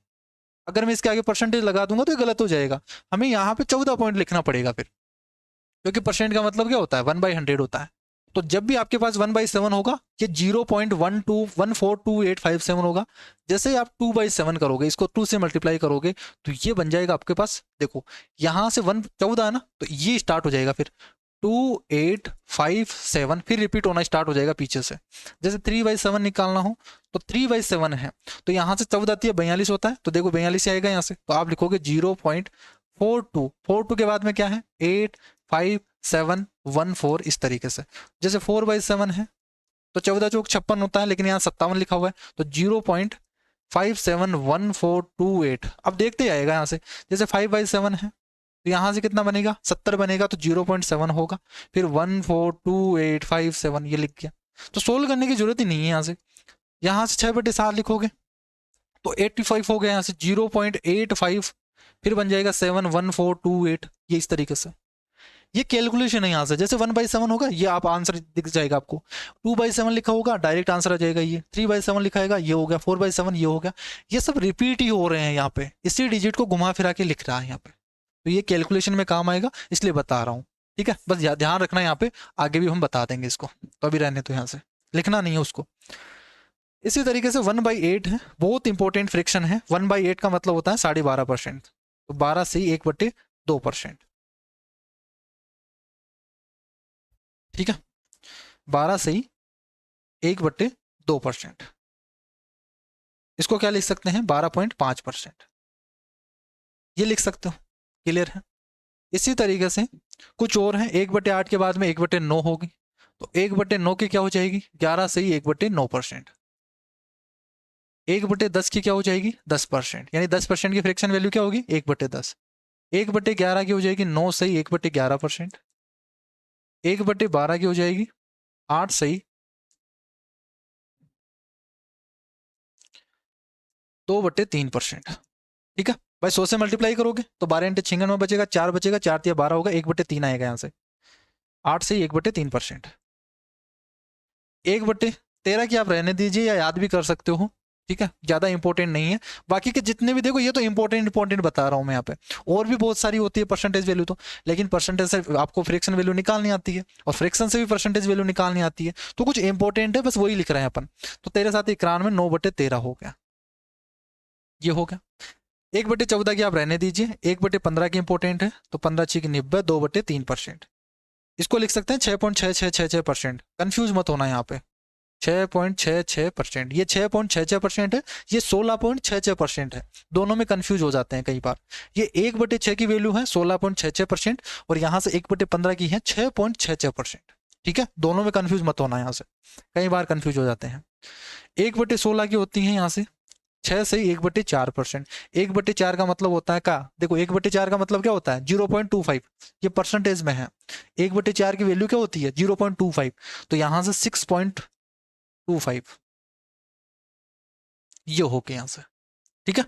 अगर मैं इसके आगे परसेंटेज लगा दूंगा तो ये गलत हो जाएगा। हमें यहाँ पे 14 पॉइंट लिखना पड़ेगा फिर, क्योंकि परसेंट का मतलब क्या होता है, 1/100 होता है। तो जब भी आपके पास 1/7 होगा, ये 0.12142857 होगा। जैसे ही आप 2/7 करोगे, इसको 2 से मल्टीप्लाई करोगे, तो ये बन जाएगा आपके पास, देखो यहां से 14 है ना, तो ये स्टार्ट हो जाएगा फिर 2857, फिर रिपीट होना स्टार्ट हो जाएगा पीछे से। जैसे 3/7 निकालना हो तो 3/7 है, तो यहां से 14 आती है, 42 होता है, तो देखो 42 आएगा यहाँ से, तो आप लिखोगे 0.42 के बाद में क्या है, 85714, इस तरीके से। जैसे 4/7 है तो 14 चौक 56 होता है, लेकिन यहाँ 57 लिखा हुआ है, तो 571428। अब देखते आएगा यहाँ से, जैसे 5/7 है तो यहाँ से कितना बनेगा, 70 बनेगा, तो 0.7 होगा, फिर 142857 ये लिख गया। तो सोल्व करने की जरूरत ही नहीं है। यहाँ से 6/7 लिखोगे तो 85 हो गया, यहाँ से 0.85, फिर बन जाएगा 71428। ये इस तरीके से ये कैलकुलेशन है। यहाँ से जैसे 1/7 होगा ये आप आंसर दिख जाएगा आपको, 2/7 लिखा होगा डायरेक्ट आंसर आ जाएगा, ये 3/7 लिखा है ये हो गया, 4/7 ये हो गया। ये सब रिपीट ही हो रहे हैं यहाँ पे, इसी डिजिट को घुमा फिरा के लिख रहा है यहाँ पे, तो ये कैलकुलेशन में काम आएगा इसलिए बता रहा हूँ। ठीक है, बस ध्यान रखना यहाँ पे, आगे भी हम बता देंगे इसको, तो अभी रहने तो यहाँ से लिखना नहीं है उसको। इसी तरीके से 1/8 है, बहुत इंपॉर्टेंट फ्रैक्शन है। 1/8 का मतलब होता है 12.5%, तो 12 से 1/2%। ठीक है, 12 से 1/2%। इसको क्या लिख सकते हैं, 12.5%, ये लिख सकते हो। क्लियर है। इसी तरीके से कुछ और है, 1/8 के बाद में 1/9 होगी, तो 1/9 की क्या हो जाएगी, 11 से 1/9%। 1/10 की क्या हो जाएगी, 10%, यानी 10% की फ्रैक्शन वैल्यू क्या होगी, 1/10। 1/11 की हो जाएगी 9 से 1/11%। 1/12 की हो जाएगी 8 से 2/3%। ठीक है भाई, 100 से मल्टीप्लाई करोगे तो 12 × 6 में बचेगा, 4 बचेगा, 4 × 12 होगा, 1/3 आएगा यहाँ से, 8 से 1/3%। 1/13 की आप रहने दीजिए या याद भी कर सकते हो। ठीक है, ज्यादा इंपॉर्टेंट नहीं है। बाकी के जितने भी देखो, ये तो इंपॉर्टेंट बता रहा हूँ मैं यहाँ पे, और भी बहुत सारी होती है परसेंटेज वैल्यू, तो लेकिन परसेंटेज से आपको फ्रैक्शन वैल्यू निकालनी आती है, और फ्रैक्शन से भी परसेंटेज वैल्यू निकालनी आती है, तो कुछ इंपॉर्टेंट है बस वही लिख रहे हैं अपन। तो 13×7 = 9/13 हो गया, ये हो गया। 1/14 की आप रहने दीजिए, 1/15 की इंपॉर्टेंट है, तो 15×6 = 90, 2/3%। इसको लिख सकते हैं 6.6666%। कंफ्यूज मत होना यहाँ पे, 6.66%, ये 6.66% है, ये 16.66% है, दोनों में कंफ्यूज हो जाते हैं कई बार। ये 1/6 की वैल्यू है 16.66%, और यहाँ से 1/15 की है 6.66%। ठीक है, दोनों में कंफ्यूज मत होना, यहाँ से कई बार कंफ्यूज हो जाते हैं। 1/16 की होती है यहाँ से 6 से 1/4%। 1/4 का मतलब होता है, का देखो 1/4 का मतलब क्या होता है, 0.25, ये परसेंटेज में है। 1/4 की वैल्यू क्या होती है, 0.25, तो यहां से 6.25 ये हो गया यहाँ से। ठीक है,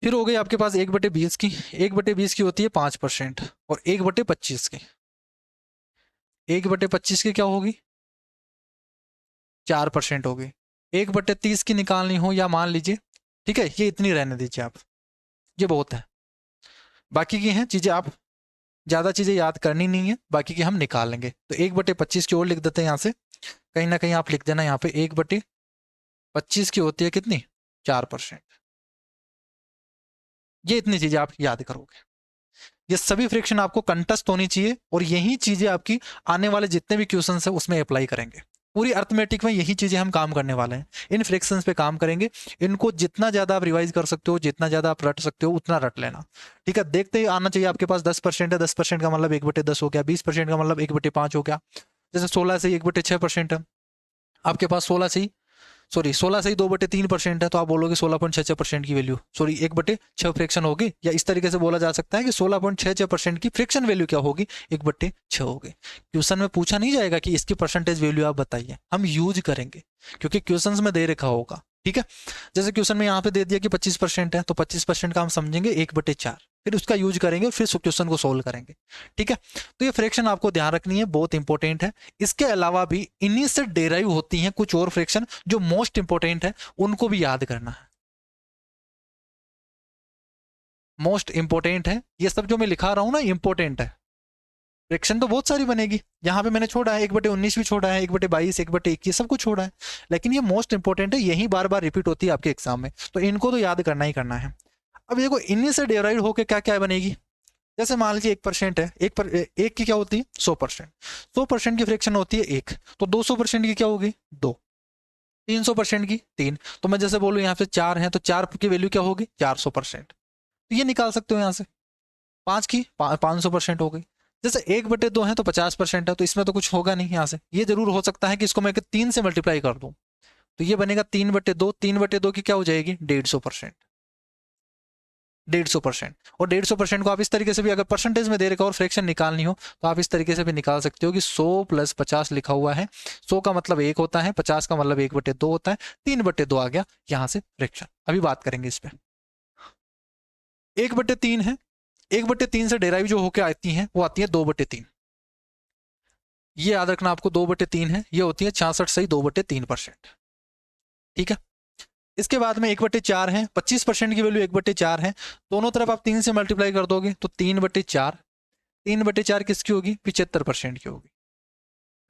फिर हो गई आपके पास 1/20 की। 1/20 की होती है 5%, और 1/25 की, 1/25 की क्या होगी, 4% होगी। 1/30 की निकालनी हो, या मान लीजिए, ठीक है, ये इतनी रहने दीजिए आप, ये बहुत है। बाकी की हैं चीजें, आप ज्यादा चीजें याद करनी नहीं है, बाकी की हम निकाल लेंगे। तो 1/25 की ओर लिख देते हैं यहाँ से, कहीं ना कहीं आप लिख देना यहाँ पे, 1/25 की होती है कितनी, 4%। ये इतनी चीजें आप याद करोगे, ये सभी फ्रैक्शन आपको कंटस्ट होनी चाहिए, और यही चीजें आपकी आने वाले जितने भी क्वेश्चन है उसमें अप्लाई करेंगे। पूरी अर्थमेटिक में यही चीजें हम काम करने वाले हैं, इन फ्रैक्शंस पे काम करेंगे। इनको जितना ज्यादा आप रिवाइज कर सकते हो, जितना ज्यादा आप रट सकते हो, उतना रट लेना। ठीक है, देखते ही आना चाहिए आपके पास। 10% है, 10% का मतलब 1/10 हो गया, 20% का मतलब 1/5 हो गया। जैसे 16 से 1/6% है आपके पास, 16 से ही 2/3% है, तो आप बोलोगे 16.66% की वैल्यू, सॉरी 1/6 फ्रैक्शन होगी, या इस तरीके से बोला जा सकता है कि 16.66% की फ्रैक्शन वैल्यू क्या होगी, 1/6 होगी। क्वेश्चन में पूछा नहीं जाएगा कि इसकी परसेंटेज वैल्यू आप बताइए, हम यूज करेंगे, क्योंकि क्वेश्चन में दे रखा होगा। ठीक है, जैसे क्वेश्चन में यहाँ पे दे दिया कि 25% है, तो 25% का हम समझेंगे 1/4, फिर उसका यूज करेंगे, फिर क्वेश्चन को सोल्व करेंगे। ठीक है, तो ये फ्रैक्शन आपको ध्यान रखनी है, बहुत इंपॉर्टेंट है। इसके अलावा भी इन्हीं से डेराइव होती हैं कुछ और फ्रैक्शन जो मोस्ट इंपॉर्टेंट है, उनको भी याद करना है। मोस्ट इंपॉर्टेंट है ये सब जो मैं लिखा रहा हूं ना, इंपॉर्टेंट है। फ्रैक्शन तो बहुत सारी बनेगी, यहाँ पे मैंने छोड़ा है 1/19 भी छोड़ा है, 1/22, 1/21 सब कुछ छोड़ा है, लेकिन ये मोस्ट इंपॉर्टेंट है, यही बार बार रिपीट होती है आपके एग्जाम में, तो इनको तो याद करना ही करना है। अब देखो इन्हीं से डेराइव होकर क्या क्या बनेगी, जैसे मान लीजिए 1% है, एक की क्या होती है 100%, 100% की फ्रैक्शन होती है 1, तो 200% की क्या होगी 2, 300% की 3, तो मैं जैसे बोलूँ यहाँ पे 4 है, तो 4 की वैल्यू क्या होगी 400%, तो ये निकाल सकते हो यहाँ से। 5 की 500% हो गई। जैसे 1/2 है तो 50% है, तो इसमें तो कुछ होगा नहीं, यहाँ से ये जरूर हो सकता है कि इसको मैं 3 से मल्टीप्लाई कर दूं, तो ये बनेगा 3/2, 3/2 की क्या हो जाएगी 150%, 150%। और 150% को आप इस तरीके से भी, अगर परसेंटेज में दे रखा और फ्रैक्शन निकालनी हो तो आप इस तरीके से भी निकाल सकते हो कि 100 + 50 लिखा हुआ है, 100 का मतलब 1 होता है, 50 का मतलब 1/2 होता है, 3/2 आ गया यहां से फ्रैक्शन। अभी बात करेंगे इस पे। 1/3 है, 1/3 से डेराइव जो होके आती है वो आती है 2/3। ये याद रखना आपको, 2/3 है, ये होती है 66 सही 2/3%। ठीक है। इसके बाद में 1/4 है, 25% की वैल्यू 1/4 है, दोनों तरफ आप 3 से मल्टीप्लाई कर दोगे तो 3/4, 3/4 किसकी होगी 75% की होगी,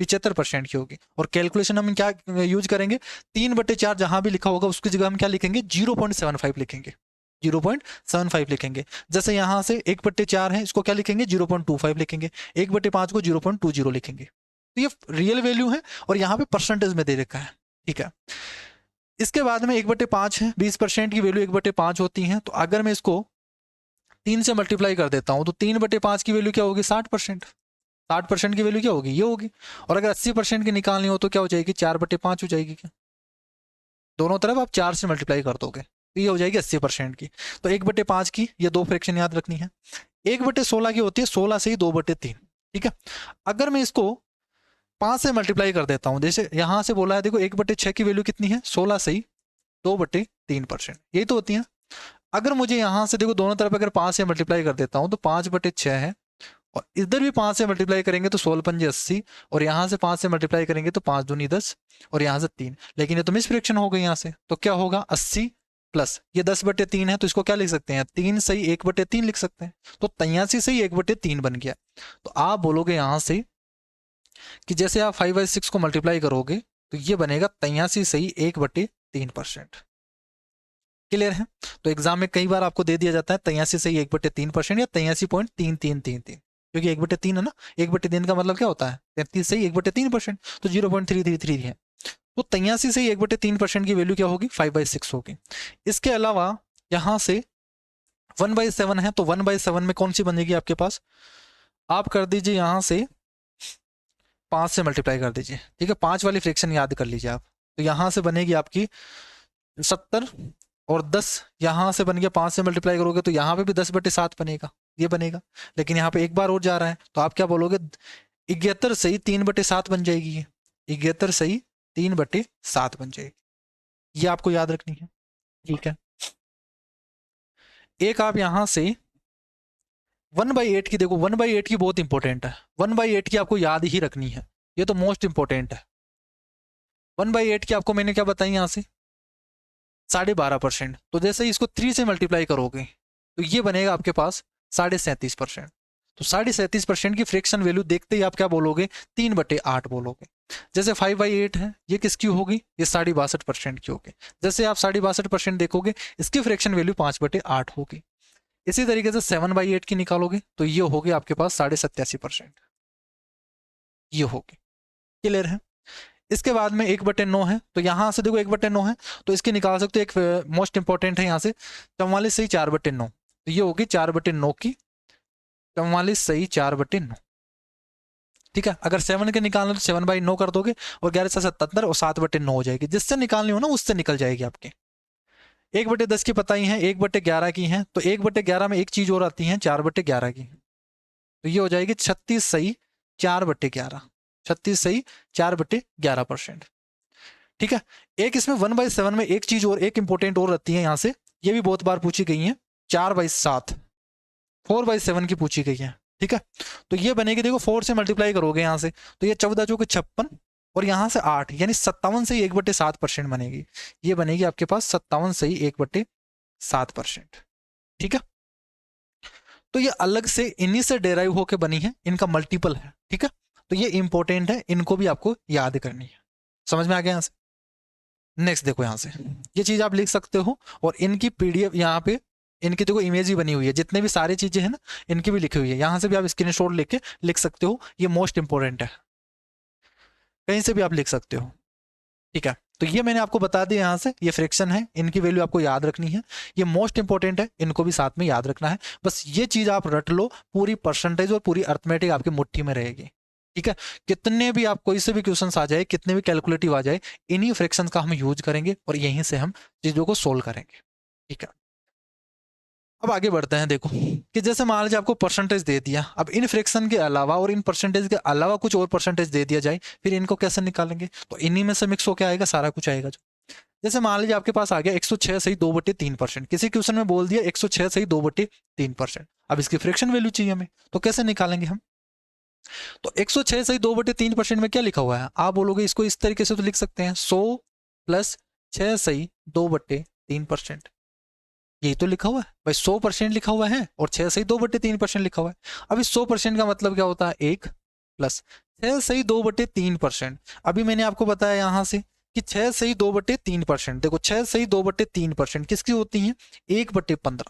75% की होगी। और कैलकुलेशन हम क्या यूज करेंगे, 3/4 जहां भी लिखा होगा उसकी जगह हम क्या लिखेंगे 0.75 लिखेंगे, 0.75 लिखेंगे। जैसे यहां से 1/4 है, इसको क्या लिखेंगे 0.25 लिखेंगे, 1/5 को 0.20 लिखेंगे। तो ये रियल वैल्यू है और यहाँ पे परसेंटेज में दे रखा है। ठीक है। इसके बाद में 1/5 है, 20% की वैल्यू 1/5 होती है, तो अगर मैं इसको 3 से मल्टीप्लाई कर देता हूं तो 3/5 की वैल्यू क्या होगी 60%, 60% की वैल्यू क्या होगी ये होगी। और अगर 80% की निकालनी हो तो क्या हो जाएगी 4/5 हो जाएगी। क्या दोनों तरफ आप 4 से मल्टीप्लाई कर दोगे तो ये हो जाएगी 80% की। तो 1/5 की ये दो फ्रैक्शन याद रखनी है। 1/16 की होती है 16 से ही 2/3। ठीक है। अगर मैं इसको 5 से मल्टीप्लाई कर देता हूं, जैसे यहां से बोला है देखो 1/6 की वैल्यू कितनी है 16 से ही 2/3%, यही तो होती है। अगर मुझे यहां से देखो दोनों तरफ अगर 5 से मल्टीप्लाई कर देता हूं तो 5/6 है, और इधर भी 5 से मल्टीप्लाई करेंगे तो 16 पंजे 80, और यहां से 5 से मल्टीप्लाई करेंगे तो 5 दूनी 10, और यहां से 3। लेकिन ये तो मिस फ्रैक्शन हो गई यहां से, तो क्या होगा 80 प्लस ये 10/3 है, तो इसको क्या लिख सकते हैं 3 सही 1/3 लिख सकते हैं। तो 83 सही 1/3 बन गया। तो आप बोलोगे यहां से कि जैसे आप 5/6 को मल्टीप्लाई करोगे तो ये बनेगा 83 सही 1/3%। क्लियर है। तो एग्जाम में कई बार आपको दे दिया जाता है 83 सही 1/3% या 83.3333, क्योंकि 1/3 है ना, 1/3 का मतलब क्या होता है 33 सही 1/3%, तो 0.333 है। तो 83 सही 1/3% की वैल्यू क्या होगी 5/6 होगी। इसके अलावा यहां से 1/7 है, तो 1/7 में कौन सी बनेगी आपके पास, आप कर दीजिए यहां से 5 से मल्टीप्लाई कर दीजिए। ठीक है, 5 वाली फ्रैक्शन याद कर लीजिए आप। तो यहां से बनेगी आपकी 70, और 10 यहां से बन गया, 5 से मल्टीप्लाई करोगे तो यहां पे भी 10/7 बनेगा, ये बनेगा। लेकिन यहाँ पे एक बार और जा रहा है, तो आप क्या बोलोगे 71 सही 3/7 बन जाएगी, ये 71 सही 3/7 बन जाएगी। ये आपको याद रखनी है। ठीक है। एक आप यहां से 1/8 की देखो, 1/8 की बहुत इंपॉर्टेंट है, 1/8 की आपको याद ही रखनी है, ये तो मोस्ट इंपॉर्टेंट है। 1/8 की आपको मैंने क्या बताई यहां से 12.5%, तो जैसे ही इसको 3 से मल्टीप्लाई करोगे तो ये बनेगा आपके पास 37.5%। तो 37.5% की फ्रैक्शन वैल्यू देखते ही आप क्या बोलोगे 3/8 बोलोगे। जैसे 5/8 है, ये किसकी होगी ये 62.5% की होगी। जैसे आप 62.5% देखोगे इसकी फ्रैक्शन वैल्यू 5/8 होगी। इसी तरीके से 7/8 की निकालोगे तो ये होगी आपके पास 87.5%, ये होगी। क्लियर है। इसके बाद में 1/9 है, तो यहां से देखो 1/9 है तो इसकी निकाल सकते हो, एक मोस्ट इंपॉर्टेंट है यहाँ से 44 सही 4/9, तो ये होगी 4/9 की 44 सही 4/9। ठीक है। अगर 7 के निकालना तो 7/9 कर दोगे, और 11 से 77 और 7/9 हो जाएगी। जिससे निकालनी हो ना उससे निकल जाएगी आपके। 1/10 की पता ही है, 1/11 की है, तो 1/11 में एक चीज और आती है 4/11 की, तो ये हो जाएगी 36 सही 4/11, 36 सही 4/11%। ठीक है। एक इसमें 1/7 में एक चीज और, एक इंपॉर्टेंट और रहती है यहां से, ये भी बहुत बार पूछी गई है, 4/7, 4/7 की पूछी गई है। ठीक है। तो ये बनेगी देखो 4 से मल्टीप्लाई करोगे यहां से तो ये 14 जो कि 56, और यहां से 8 यानी 57 से ही 1/7% बनेगी। ये बनेगी आपके पास 57 से ही 1/7%। ठीक है। तो ये अलग से इन्हीं से डेराइव होकर बनी है, इनका मल्टीपल है। ठीक है। तो ये इंपॉर्टेंट है, इनको भी आपको याद करनी है। समझ में आ गया यहां से। नेक्स्ट देखो यहां से ये चीज आप लिख सकते हो, और इनकी पीडीएफ यहाँ पे इनकी देखो इमेज ही बनी हुई है, जितने भी सारी चीजें हैं ना इनकी भी लिखी हुई है, यहां से भी आप स्क्रीनशॉट लेके लिख सकते हो। ये मोस्ट इंपॉर्टेंट है, कहीं से भी आप लिख सकते हो। ठीक है। तो ये मैंने आपको बता दिया, यहां से ये फ्रैक्शन है, इनकी वैल्यू आपको याद रखनी है, ये मोस्ट इंपॉर्टेंट है, इनको भी साथ में याद रखना है। बस ये चीज आप रट लो, पूरी परसेंटेज और पूरी अर्थमेटिक आपकी मुट्ठी में रहेगी। ठीक है, कितने भी आप कोई से भी क्वेश्चंस आ जाए, कितने भी कैलकुलेटिव आ जाए, इन्हीं फ्रैक्शंस का हम यूज करेंगे और यहीं से हम चीजों को सोल्व करेंगे। ठीक है, अब आगे बढ़ते हैं। देखो कि जैसे मान लीजिए आपको परसेंटेज दे दिया, अब इन फ्रैक्शन के अलावा और इन परसेंटेज के अलावा कुछ और परसेंटेज दे दिया जाए, फिर इनको कैसे निकालेंगे? तो इन्हीं में से मिक्स होकर आएगा, सारा कुछ आएगा। जो जैसे मान लीजिए आपके पास आ गया 106 सही 2/3%, किसी क्वेश्चन में बोल दिया 106 सही 2/3%, अब इसकी फ्रैक्शन वैल्यू चाहिए हमें, तो कैसे निकालेंगे हम? तो 106 सही 2/3% में क्या लिखा हुआ है? आप बोलोगे इसको इस तरीके से तो लिख सकते हैं, 100 प्लस 6 सही 2/3%, यही तो लिखा हुआ है भाई, 100% लिखा हुआ है और 6 सही 2/3% लिखा हुआ है। अब इस 100% का मतलब क्या होता है? 1 प्लस 6 सही 2/3%। अभी मैंने आपको बताया यहां से कि 6 सही 2/3%, देखो 6 सही 2/3% किसकी होती है? 1/15,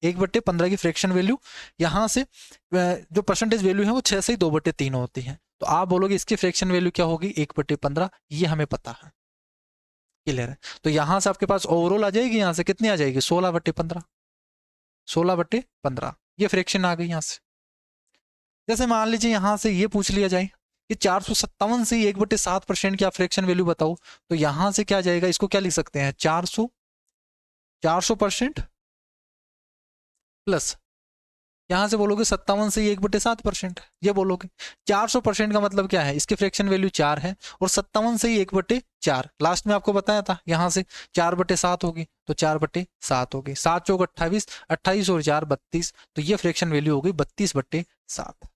1/15 की फ्रैक्शन वैल्यू यहाँ से जो परसेंटेज वैल्यू है वो 6 सही 2/3 होती है। तो आप बोलोगे इसकी फ्रैक्शन वैल्यू क्या होगी? 1/15, ये हमें पता है, क्लियर है। तो यहां से आपके पास ओवरऑल आ जाएगी, यहां से कितनी आ जाएगी? 16/15, 16/15, ये फ्रैक्शन आ गई यहां से। जैसे मान लीजिए यहां से ये पूछ लिया जाए कि 457 से 1/7% की आप फ्रैक्शन वैल्यू बताओ, तो यहां से क्या जाएगा? इसको क्या लिख सकते हैं? 400% प्लस यहां से बोलोगे 57 से 1/7%, ये बोलोगे। 400% का मतलब क्या है? इसकी फ्रैक्शन वैल्यू 4 है और 57 से 1/4, लास्ट में आपको बताया था यहां से 4/7 होगी, तो 4/7 होगी। 7 चौक 28, 28 और 4 32, तो ये फ्रैक्शन वैल्यू होगी 32/7।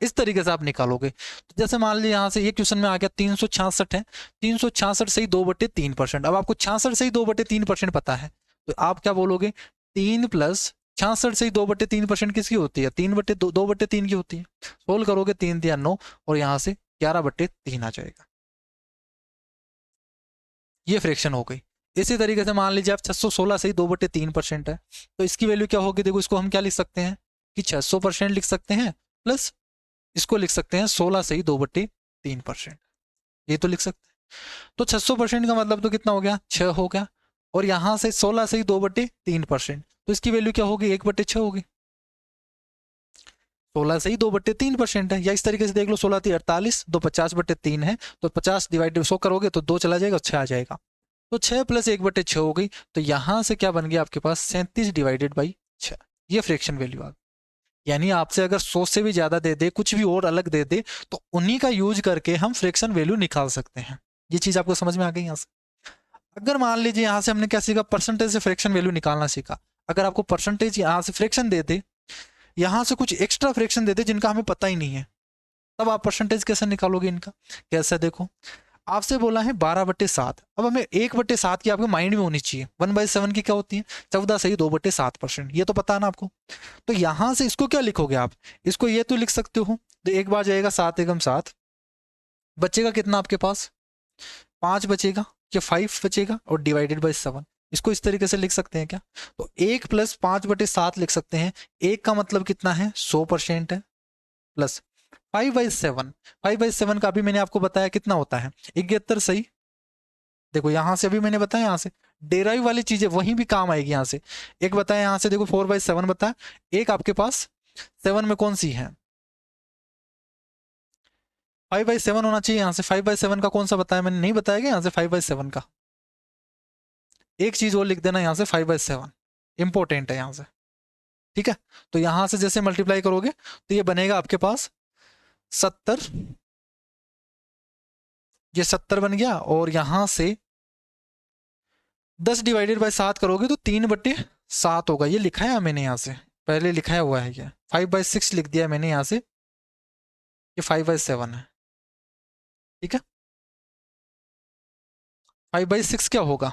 इस तरीके से आप निकालोगे। तो जैसे मान लीजिए यहां से ये क्वेश्चन में आ गया 366 है, 366 से ही 2/3%। अब आपको 66 से ही 2/3% पता है, तो आप क्या बोलोगे? 3 प्लस 66 से ही 2/3% किसकी होती है? 2/3 की होती है। सोल्व करोगे 3 दिया 9 और यहां से 11/3 आ जाएगा, ये फ्रैक्शन हो गई। इसी तरीके से मान लीजिए आप 616 से ही 2/3% है, तो इसकी वैल्यू क्या होगी? देखो इसको हम क्या लिख सकते हैं कि 600% लिख सकते हैं, प्लस इसको लिख सकते हैं 16 से ही 2/3%, ये तो लिख सकते हैं। तो 600% का मतलब तो कितना हो गया? 6 हो गया, और यहां से 16 से ही 2/3%, तो इसकी वैल्यू क्या होगी? 1/6 होगी। 16 से ही 2/3% है, या इस तरीके से देख लो, 16 थी 48, 50/3 है, तो 50 डिवाइड 100 करोगे तो 2 चला जाएगा, 6 आ जाएगा। तो 6 प्लस 1/6 हो गई, तो यहां से क्या बन गया आपके पास? 37/6, ये फ्रैक्शन वैल्यू आ गई। यानी आपसे अगर 100 से भी ज्यादा दे दे, कुछ भी और अलग दे दे, तो उन्हीं का यूज करके हम फ्रैक्शन वैल्यू निकाल सकते हैं। ये चीज आपको समझ में आ गई यहाँ से? अगर मान लीजिए यहां से हमने क्या सीखा? परसेंटेज से फ्रैक्शन वैल्यू निकालना सीखा। अगर आपको परसेंटेज यहां से फ्रैक्शन दे दे, यहां से कुछ एक्स्ट्रा फ्रैक्शन दे दे जिनका हमें पता ही नहीं है, तब आप परसेंटेज कैसे निकालोगे इनका? कैसे? देखो आपसे बोला है 12/7, अब हमें 1/7 की आपके माइंड में होनी चाहिए। 1/7 की क्या होती है? 14 सही 2/7%, ये तो पता है ना आपको। तो यहां से इसको क्या लिखोगे आप? इसको ये तो लिख सकते हो, तो एक बार जाएगा 7 एकम 7, बचेगा कितना आपके पास? 5 बचेगा, या 5 बचेगा, और डिवाइडेड बाई 7। इसको इस तरीके से लिख सकते हैं क्या? तो 1 प्लस 5/7 लिख सकते हैं। 1 का मतलब कितना है? 100% है, प्लस 5/7, 5/7 का अभी मैंने आपको बताया कितना होता है? 71 सही। देखो यहां से अभी मैंने बताया, यहां से डेराइव वाली चीजें वहीं भी काम आएगी। यहां से एक बताया, यहां से देखो 4/7 बताया, एक आपके पास 7 में कौन सी है? 5/7 होना चाहिए। यहां से 5/7 का कौन सा बताया मैंने? नहीं बताया यहाँ से 5/7 का। एक चीज और लिख देना यहां से, 5/7 इंपॉर्टेंट है यहां से। ठीक है, तो यहां से जैसे मल्टीप्लाई करोगे तो ये बनेगा आपके पास 70, ये 70 बन गया, और यहां से 10 डिवाइडेड बाय 7 करोगे तो 3/7 होगा। ये लिखा है मैंने यहाँ से, पहले लिखाया हुआ है। ये 5/6 लिख दिया मैंने यहाँ से, ये 5/7 है। ठीक है, 5/6 क्या होगा?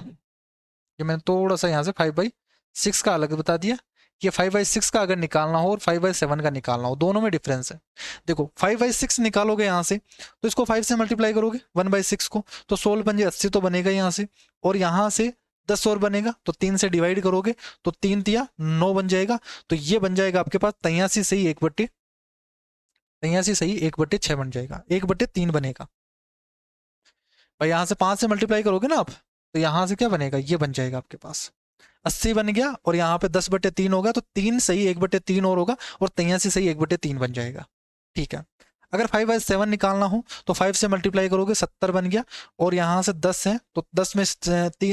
ये मैंने थोड़ा सा यहाँ से 5/6 का अलग बता दिया। ये 5/6 का अगर निकालना हो और 5/7 का निकालना हो, दोनों में डिफरेंस है। देखो 5/6 निकालोगे यहाँ से, तो इसको 5 से मल्टीप्लाई करोगे 1/6 को, तो 16 पंजे 80 तो बनेगा यहाँ से, और यहाँ से 10 और बनेगा, तो 3 से डिवाइड करोगे तो 3 तिया 9 बन जाएगा। तो ये बन जाएगा आपके पास 83 सही 1/6 बन जाएगा, 1/3 बनेगा भाई। यहाँ से 5 से मल्टीप्लाई करोगे ना आप, तो यहाँ से क्या बनेगा? ये बन जाएगा आपके पास 80 बन गया, और यहाँ पे 10/3 होगा, तो 3 सही 1/3 और होगा, और 83 सही 1/3 बन जाएगा। ठीक है, अगर 5/7 निकालना हो तो 5 से मल्टीप्लाई करोगे 70 बन गया, और यहाँ से 10 है तो 10 में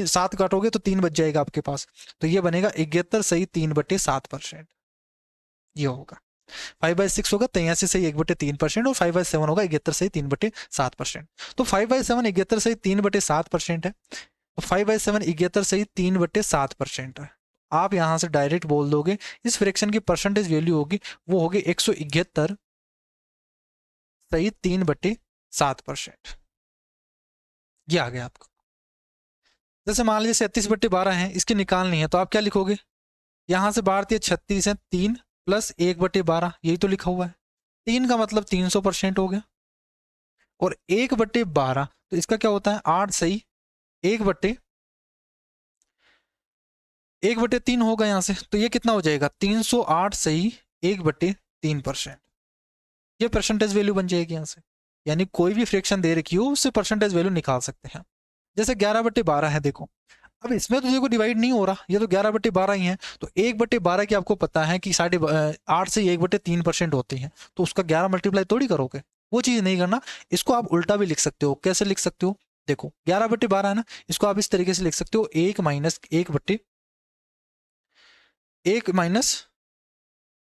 7 काटोगे तो 3 बच जाएगा आपके पास, तो ये बनेगा 71 सही 3/7%। ये होगा 5/6 होगा 83 सही 1/3%, और 5/7 होगा 71 सही 3/7%। तो 5/7 71 सही 3/7% है, तो 5/7 71 सही 3/7% है। आप यहां से डायरेक्ट बोल दोगे इस फ्रैक्शन की परसेंटेज वैल्यू होगी, वो होगी 171 सही 3/7%। ये आ गया आपको। जैसे मान लीजिए 37/12 है, इसकी निकालनी है, तो आप क्या लिखोगे, यहां से भारतीय 36 है 3 प्लस 1/12, यही तो लिखा हुआ है। 3 का मतलब 300% हो गया, और 1/12 तो इसका क्या होता है 8 सही 1/3 होगा यहाँ से, तो ये कितना हो जाएगा 308 सही 1/3%। ये परसेंटेज वैल्यू बन जाएगी यहाँ से, यानी कोई भी फ्रैक्शन दे रखी हो उससे परसेंटेज वैल्यू निकाल सकते हैं। जैसे 11/12 है, देखो अब इसमें तो देखो डिवाइड नहीं हो रहा, ये तो 11/12 ही है, तो 1/12 की आपको पता है कि 8 से 1/3% होती है, तो उसका 11 मल्टीप्लाई थोड़ी करोगे, वो चीज़ नहीं करना। इसको आप उल्टा भी लिख सकते हो, कैसे लिख सकते हो, देखो 11/12 है ना, इसको आप इस तरीके से लिख सकते हो 1 माइनस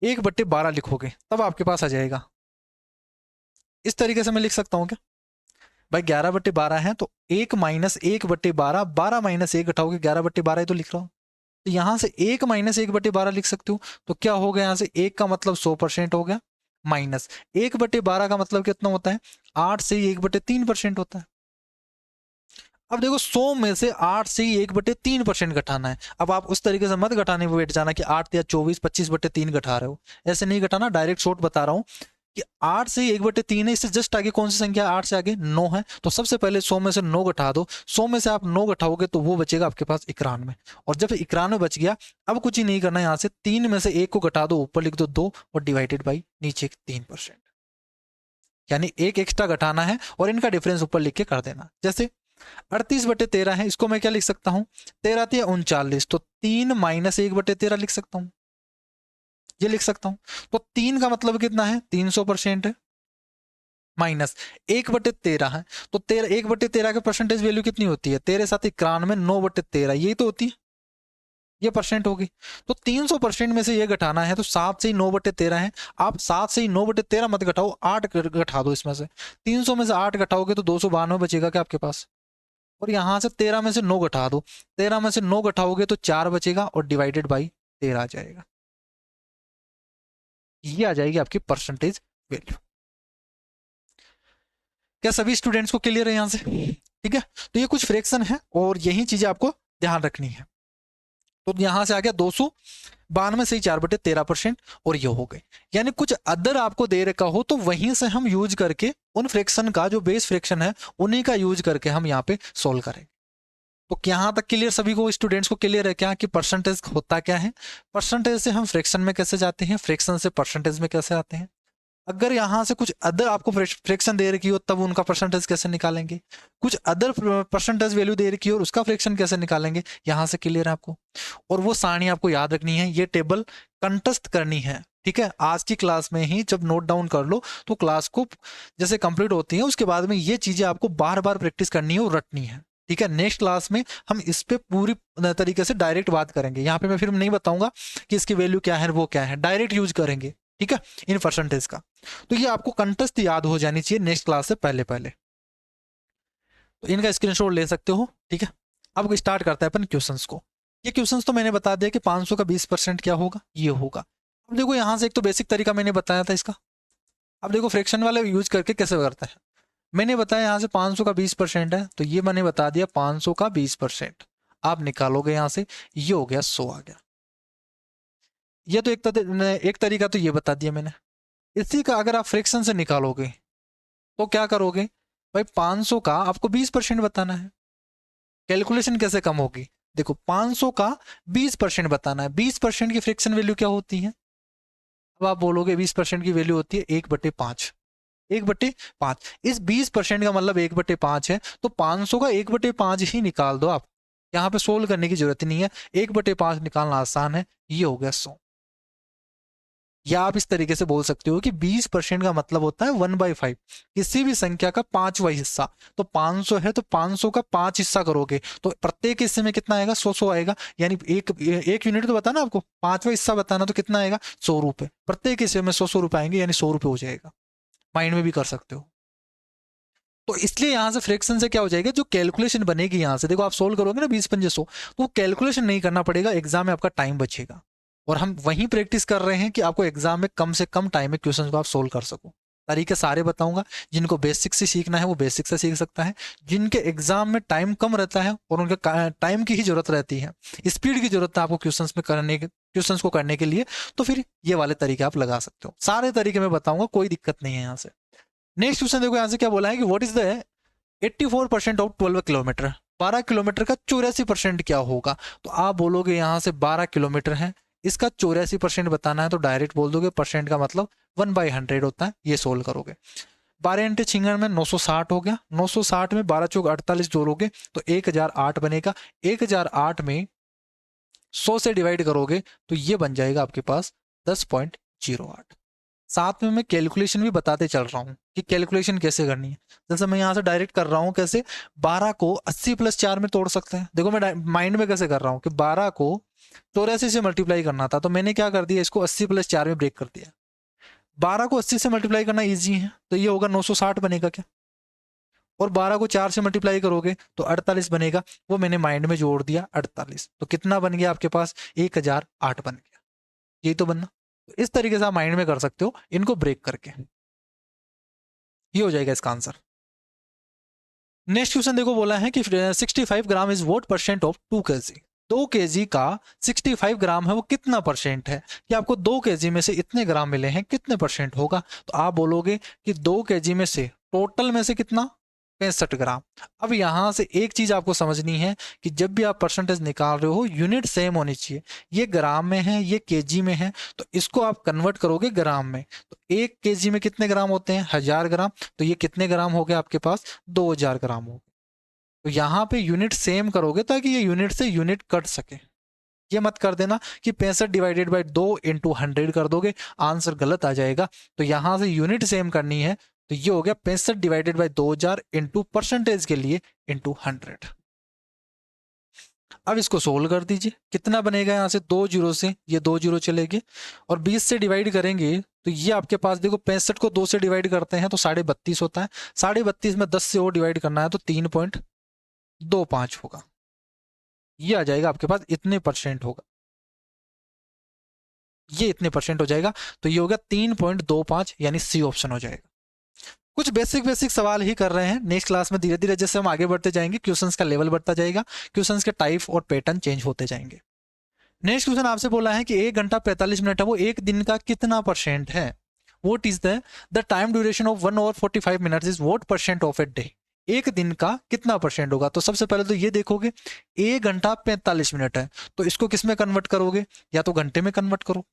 1/12 लिखोगे तब आपके पास आ जाएगा। इस तरीके से मैं लिख सकता हूँ क्या भाई, 11/12 है तो 1 माइनस 1/12, 12 माइनस 1 घटाओगे 11/12 ही तो लिख रहा हूँ, तो यहां से 1 माइनस 1/12 लिख सकते हो। तो क्या हो गया, यहां से 1 का मतलब 100% हो गया, माइनस 1/12 का मतलब कितना होता है 8 से 1/3% होता है। अब देखो 100 में से 8 से 1/3% घटाना है। अब आप उस तरीके से मत घटाने में बैठ जाना कि 8 या 24 25/3 घटा रहे हो, ऐसे नहीं घटाना, डायरेक्ट शॉर्ट बता रहा हूँ कि 8 से 1/3 है, इससे जस्ट आगे कौन सी संख्या 8 से आगे 9 है, तो सबसे पहले 100 में से 9 घटा दो। 100 में से आप 9 घटाओगे तो वो बचेगा आपके पास 91, और जब 91 बच गया अब कुछ ही नहीं करना, यहाँ से 3 में से 1 को घटा दो, ऊपर लिख दो 2 और डिवाइडेड बाई नीचे 3%, यानी एक एक्स्ट्रा घटाना है और इनका डिफरेंस ऊपर लिख के कर देना। जैसे 38/13 है, इसको मैं क्या लिख सकता हूँ 13×3 = 39, तो 3 माइनस 1/13 लिख सकता हूँ, ये लिख सकता हूं। तो 3 का मतलब कितना है 300% है, माइनस 1/13 है, तो 1/13 के परसेंटेज वैल्यू कितनी होती है 13×7 = 91, 9/13 यही तो होती है, ये परसेंट होगी। तो 300% में से ये घटाना है, तो 7 से ही 9/13 है, आप 7 से ही 9/13 मत घटाओ, 8 घटा दो इसमें से, 300 में से 8 घटाओगे तो 292 बचेगा क्या आपके पास, और यहां से 13 में से 9 घटा दो, 13 में से 9 घटाओगे तो 4 बचेगा और डिवाइडेड बाई 13 आ जाएगा, ये आ जाएगी आपकी परसेंटेज वैल्यू। क्या सभी स्टूडेंट्स को क्लियर है यहां से, ठीक है। तो ये कुछ फ्रैक्शन है और यही चीजें आपको ध्यान रखनी है। तो यहां से आ गया 292 से 4/13%, और ये हो गए, यानी कुछ अदर आपको दे रखा हो तो वहीं से हम यूज करके उन फ्रैक्शन का जो बेस फ्रैक्शन है उन्हीं का यूज करके हम यहाँ पे सोल्व करेंगे। तो यहाँ तक क्लियर सभी को, स्टूडेंट्स को क्लियर है क्या कि परसेंटेज होता क्या है, परसेंटेज से हम फ्रैक्शन में कैसे जाते हैं, फ्रैक्शन से परसेंटेज में कैसे आते हैं, अगर यहां से कुछ अदर आपको फ्रैक्शन दे रखी हो तब उनका परसेंटेज कैसे निकालेंगे, कुछ अदर परसेंटेज वैल्यू दे रखी हो और उसका फ्रैक्शन कैसे निकालेंगे, यहां से क्लियर है आपको। और वो सारणी आपको याद रखनी है, ये टेबल कंटस्ट करनी है, ठीक है। आज की क्लास में ही जब नोट डाउन कर लो तो क्लास को जैसे कंप्लीट होती है उसके बाद में ये चीजें आपको बार बार प्रैक्टिस करनी है और रटनी है, ठीक है। नेक्स्ट क्लास में हम इस पे पूरी तरीके से डायरेक्ट बात करेंगे, यहाँ पे मैं फिर नहीं बताऊंगा कि इसकी वैल्यू क्या है वो क्या है, डायरेक्ट यूज करेंगे, ठीक है, इन परसेंटेज का। तो ये आपको कंटस्ट याद हो जानी चाहिए नेक्स्ट क्लास से पहले पहले, तो इनका स्क्रीनशॉट ले सकते हो, ठीक है। अब स्टार्ट करते हैं अपन क्वेश्चंस को। ये क्वेश्चंस तो मैंने बता दिया कि 500 का 20% क्या होगा, ये होगा। अब देखो यहाँ से एक तो बेसिक तरीका मैंने बताया था इसका, अब देखो फ्रैक्शन वाले यूज करके कैसे करता है, मैंने बताया यहाँ से 500 का 20% है, तो ये मैंने बता दिया 500 का 20%, आप निकालोगे यहाँ से, ये हो गया 100 आ गया। ये तो एक तरीका तो ये बता दिया मैंने। इसी का अगर आप फ्रैक्शन से निकालोगे तो क्या करोगे भाई, 500 का आपको 20% बताना है, कैलकुलेशन कैसे कम होगी, देखो 500 का 20% बताना है, 20% की फ्रैक्शन वैल्यू क्या होती है, अब आप बोलोगे 20% की वैल्यू होती है 1/5, 1/5, इस 20% का मतलब 1/5 है, तो 500 का 1/5 ही निकाल दो आप, यहाँ पे सोल्व करने की जरूरत नहीं है, 1/5 निकालना आसान है, ये हो गया 100। या आप इस तरीके से बोल सकते हो कि 20% का मतलब होता है 1/5, किसी भी संख्या का 5वां हिस्सा। तो 500 है तो 500 का 5 हिस्सा करोगे तो प्रत्येक हिस्से में कितना आएगा, 100 आएगा। यानी एक यूनिट तो बताना आपको, 5वां हिस्सा बताना, तो कितना आएगा, 100 रुपए। प्रत्येक हिस्से में 100 रुपए आएंगे, यानी 100 रुपए हो जाएगा। माइंड में भी कर सकते हो। तो इसलिए यहां से फ्रैक्शन से क्या हो जाएगा, जो कैलकुलेशन बनेगी यहां से, देखो आप सोल्व करोगे ना 20 5 100, तो कैलकुलेशन नहीं करना पड़ेगा, एग्जाम में आपका टाइम बचेगा। और हम वहीं प्रैक्टिस कर रहे हैं कि आपको एग्जाम में कम से कम टाइम में क्वेश्चन को आप सोल्व कर सको। तरीके सारे बताऊंगा, जिनको बेसिक से सीखना है वो बेसिक से सीख सकता है, जिनके एग्जाम में टाइम कम रहता है और उनके टाइम की ही जरूरत रहती है, स्पीड की जरूरत है आपको क्वेश्चंस को करने के लिए, तो फिर ये वाले तरीके आप लगा सकते हो। सारे तरीके मैं बताऊंगा, कोई दिक्कत नहीं है यहाँ से। नेक्स्ट क्वेश्चन देखो यहाँ से क्या बोला है कि what is the 84% of 12 kilometre, 12 kilometre का 84% क्या होगा। तो आप बोलोगे यहाँ से 12 किलोमीटर है, इसका 84% बताना है, तो डायरेक्ट बोल दोगे, परसेंट का मतलब 1/100 होता है, ये सोल्व करोगे। 12 इंटू छिंगन में 960 हो गया, 960 में 12 चौक 48 जोड़ोगे तो 1008 बनेगा। 1008 में 100 से डिवाइड करोगे तो ये बन जाएगा आपके पास 10.08। साथ में मैं कैलकुलेशन भी बताते चल रहा हूँ कि कैलकुलेशन कैसे करनी है। जैसे मैं यहाँ से डायरेक्ट कर रहा हूँ, कैसे 12 को 80 + 4 में तोड़ सकते हैं। देखो मैं माइंड में कैसे कर रहा हूँ कि 12 को 84 से मल्टीप्लाई करना था, तो मैंने क्या कर दिया, इसको 80 + 4 में ब्रेक कर दिया। 12 को 80 से मल्टीप्लाई करना ईजी है, तो ये होगा 960 बनेगा क्या, और 12 को 4 से मल्टीप्लाई करोगे तो 48 बनेगा, वो मैंने माइंड में जोड़ दिया 48, तो कितना बन गया आपके पास, 1008 बन गया। यही तो बनना। तो इस तरीके से आप माइंड में कर सकते हो इनको ब्रेक करके, ये हो जाएगा इसका आंसर। नेक्स्ट क्वेश्चन देखो, बोला है कि 65 gram is what percent of 2 kg। 2 kg का 65 ग्राम है, वो कितना परसेंट है, कि आपको 2 kg में से इतने ग्राम मिले हैं, कितने परसेंट होगा। तो आप बोलोगे कि 2 kg में से टोटल में से कितना, 65 ग्राम। अब यहां से एक चीज आपको समझनी है कि जब भी आप परसेंटेज निकाल रहे हो, यूनिट सेम होनी चाहिए। ये ग्राम में है, ये केजी में है, तो इसको आप कन्वर्ट करोगे ग्राम में। तो 1 केजी में कितने ग्राम होते हैं, 1000 ग्राम। तो ये कितने ग्राम हो गए आपके पास, 2000 ग्राम हो गए। तो यहाँ पे यूनिट सेम करोगे ताकि ये यूनिट से यूनिट कट सके। ये मत कर देना कि 65 डिवाइडेड बाई 2 इंटू 100 कर दोगे, आंसर गलत आ जाएगा। तो यहां से यूनिट सेम करनी है, तो ये हो गया 65 डिवाइडेड बाई 2000 इंटू परसेंटेज के लिए इंटू 100। अब इसको सोल्व कर दीजिए, कितना बनेगा, यहाँ से 2 जीरो से ये 2 जीरो चले गए, और 20 से डिवाइड करेंगे तो ये आपके पास देखो 65 को 2 से डिवाइड करते हैं तो 32.5 होता है। 32.5 में 10 से और डिवाइड करना है तो 3.25 होगा। ये आ जाएगा आपके पास, इतने परसेंट होगा, ये इतने परसेंट हो जाएगा। तो ये होगा 3.25, यानी सी ऑप्शन हो जाएगा। कुछ बेसिक बेसिक सवाल ही कर रहे हैं, नेक्स्ट क्लास में धीरे धीरे जैसे हम आगे बढ़ते जाएंगे क्वेश्चंस का लेवल बढ़ता जाएगा, क्वेश्चंस के टाइप और पैटर्न चेंज होते जाएंगे। नेक्स्ट क्वेश्चन आपसे बोला है कि 1 घंटा 45 मिनट है, वो एक दिन का कितना परसेंट है। What is the time duration of 1 hour 45 minutes is what percent of a day. एक दिन का कितना परसेंट होगा। तो सबसे पहले तो ये देखोगे 1 घंटा 45 मिनट है, तो इसको किस में कन्वर्ट करोगे, या तो घंटे में कन्वर्ट करो।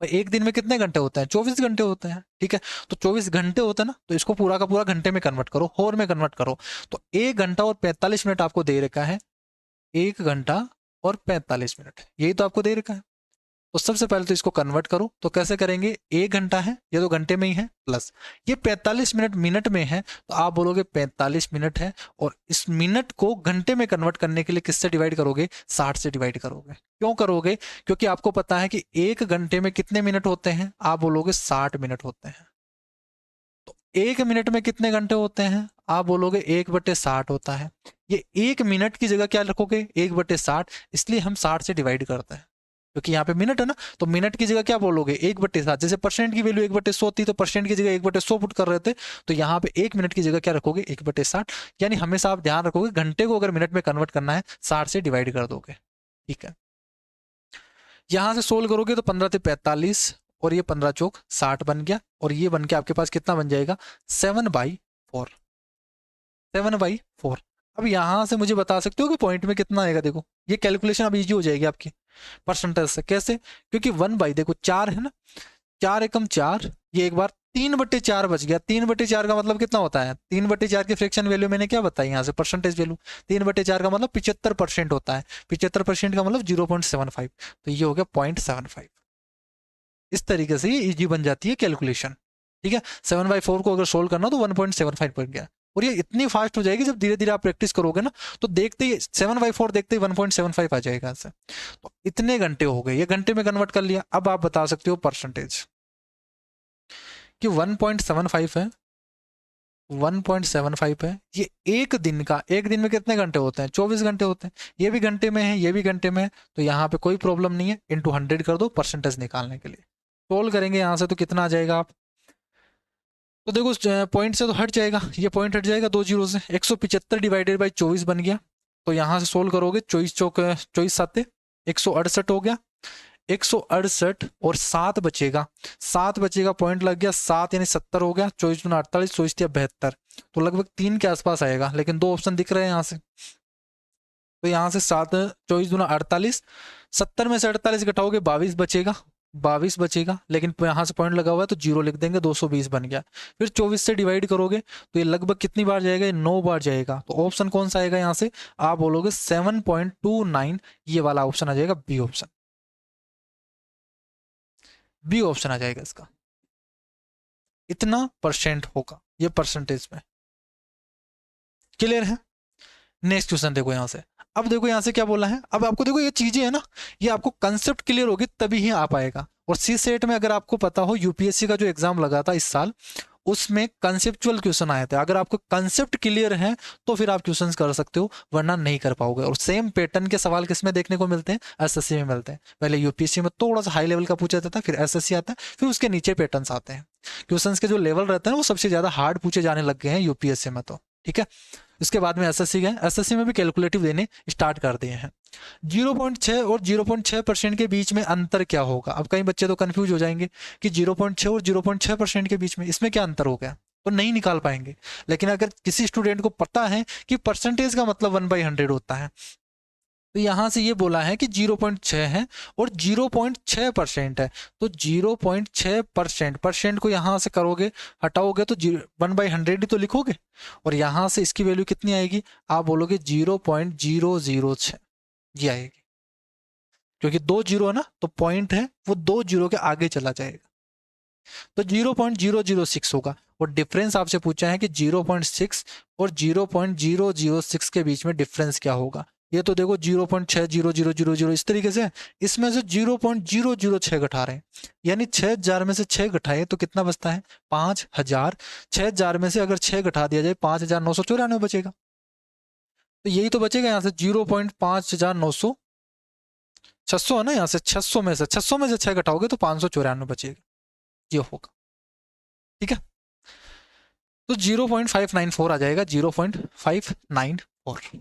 एक दिन में कितने घंटे होते हैं, 24 घंटे होते हैं, ठीक है। तो 24 घंटे होते हैं ना, तो इसको पूरा का पूरा घंटे में कन्वर्ट करो, होर में कन्वर्ट करो। तो 1 घंटा और 45 मिनट आपको दे रखा है, 1 घंटा और 45 मिनट, यही तो आपको दे रखा है। तो सबसे पहले तो इसको कन्वर्ट करो, तो कैसे करेंगे, 1 घंटा है, ये तो घंटे में ही है, प्लस ये 45 मिनट मिनट में है, तो आप बोलोगे 45 मिनट है, और इस मिनट को घंटे में कन्वर्ट करने के लिए किससे डिवाइड करोगे, 60 से डिवाइड करोगे। क्यों करोगे, क्योंकि आपको पता है कि 1 घंटे में कितने मिनट होते हैं, आप बोलोगे 60 मिनट होते हैं। तो 1 मिनट में कितने घंटे होते हैं, आप बोलोगे 1/60 होता है। ये 1 मिनट की जगह क्या रखोगे, 1/60, इसलिए हम 60 से डिवाइड करते हैं, क्योंकि यहाँ पे मिनट है ना। तो मिनट की जगह क्या बोलोगे, 1/7। जैसे परसेंट की वैल्यू 1/100 थी, तो परसेंट की जगह 1/100 पुट कर रहे थे, तो यहाँ पे 1 मिनट की जगह क्या रखोगे, 1/60। यानी हमेशा आप ध्यान रखोगे, घंटे को अगर मिनट में कन्वर्ट करना है 60 से डिवाइड कर दोगे, ठीक है। यहां से सोल्व करोगे तो 15 से 45, और ये 15 चौक 60 बन गया, और ये बन के आपके पास कितना बन जाएगा, 7/4, 7/4। अब यहां से मुझे बता सकते हो कि पॉइंट में कितना आएगा। देखो ये कैलकुलेशन अब इजी हो जाएगी आपकी परसेंटेज से। कैसे, क्योंकि 1 देखो 4 है ना, 4 एकम 4, ये एक बार 3/4 बच गया। 3/4 का मतलब कितना होता है, 3/4 की फ्रैक्शन वैल्यू मैंने क्या बताई यहाँ से, परसेंटेज वैल्यू। 3/4 का मतलब 75% होता है, 75% का मतलब 0.75, तो ये हो गया 0.75। इस तरीके से ये इजी बन जाती है कैलकुलेशन। ठीक है, 7/4 को अगर सोल्व करना तो 1.75 बन गया, और ये इतनी फास्ट हो जाएगी जब धीरे धीरे आप प्रैक्टिस करोगे ना, तो देखते ही 7/4 देखते ही 1.75 आ जाएगा इससे। तो इतने घंटे हो गए, ये घंटे में कन्वर्ट कर लिया। अब आप बता सकते हो परसेंटेज कि 1.75 है, 1.75 है, ये एक दिन का, एक दिन में कितने घंटे होते हैं, 24 घंटे होते हैं। ये भी घंटे में है, ये भी घंटे में है, तो यहाँ पे कोई प्रॉब्लम नहीं है, इंटू 100 कर दो परसेंटेज निकालने के लिए। सोल्व करेंगे यहाँ से तो कितना आ जाएगा आप, तो देखो पॉइंट से तो हट जाएगा, ये पॉइंट हट जाएगा 2 जीरो से, 175 डिवाइडेड बाई 24 बन गया। तो यहाँ से सोल्व करोगे, 24 साते 168 हो गया, 168 और 7 बचेगा, 7 बचेगा, पॉइंट लग गया, 7 यानी 70 हो गया, 24 दूना 48, 24 72, तो लगभग 3 के आसपास आएगा, लेकिन 2 ऑप्शन दिख रहे हैं यहाँ से। तो यहाँ से 7, 24 दूना 48, 70 में से 48 घटाओगे 22 बचेगा, 22 बचेगा, लेकिन यहाँ से पॉइंट लगा हुआ है तो जीरो लिख देंगे, 220 बन गया। फिर 24 से डिवाइड करोगे तो ये लगभग कितनी बार जाएगा, ये 9 बार जाएगा। तो ऑप्शन कौन सा आएगा यहाँ से, आप बोलोगे 7.29, ये वाला ऑप्शन आ जाएगा, बी ऑप्शन, बी ऑप्शन आ जाएगा इसका। इतना परसेंट होगा ये परसेंटेज में। क्लियर है? नेक्स्ट क्वेश्चन देखो यहाँ से, अब देखो यहाँ से क्या बोला है। अब आपको देखो ये चीजें है ना, ये आपको कंसेप्ट क्लियर होगी तभी ही आ पाएगा। और सी सेट में अगर आपको पता हो, यूपीएससी का जो एग्जाम लगा था इस साल, उसमें कंसेप्चुअल क्वेश्चन आए थे। अगर आपको कंसेप्ट क्लियर है तो फिर आप क्वेश्चंस कर सकते हो, वरना नहीं कर पाओगे। और सेम पैटर्न के सवाल किसमें देखने को मिलते हैं, एसएससी में मिलते हैं। पहले यूपीएससी में थोड़ा सा हाई लेवल का पूछा जाता है, फिर एसएससी आता है, फिर उसके नीचे पैटर्न्स आते हैं। क्वेश्चंस के जो लेवल रहते हैं वो सबसे ज्यादा हार्ड पूछे जाने लग गए हैं यूपीएससी में तो। ठीक है, इसके बाद में एसएससी गए, एसएससी में भी कैलकुलेटिव देने स्टार्ट कर दिए हैं। 0.6 और 0.6% के बीच में अंतर क्या होगा। अब कई बच्चे तो कंफ्यूज हो जाएंगे कि 0.6 और 0.6% के बीच में इसमें क्या अंतर हो गया, तो नहीं निकाल पाएंगे। लेकिन अगर किसी स्टूडेंट को पता है कि परसेंटेज का मतलब 1/100 होता है, तो यहां से ये बोला है कि 0.6 है और 0.6% है, तो 0.6% परसेंट को यहां से करोगे, हटाओगे तो 1/100 ही तो लिखोगे, और यहां से इसकी वैल्यू कितनी आएगी, आप बोलोगे 0.006 ये आएगी। क्योंकि 2 जीरो है ना, तो पॉइंट है वो 2 जीरो के आगे चला जाएगा, तो 0.006 होगा। और डिफरेंस आपसे पूछा है कि 0.6 और 0.006 के बीच में डिफरेंस क्या होगा। ये तो देखो 0.600000 इस तरीके से, इसमें से 0.006 घटा रहे हैं, यानी 6000 में से 6 घटाए तो कितना बचता है, 5000। 6000 में से अगर 6 घटा दिया जाए 5994 बचेगा, तो यही तो बचेगा यहाँ से 0.5900, 600 है ना, यहाँ से 600 में से 6 घटाओगे तो 594 बचेगा, ये होगा। ठीक है, तो 0.594 आ जाएगा, 0.594।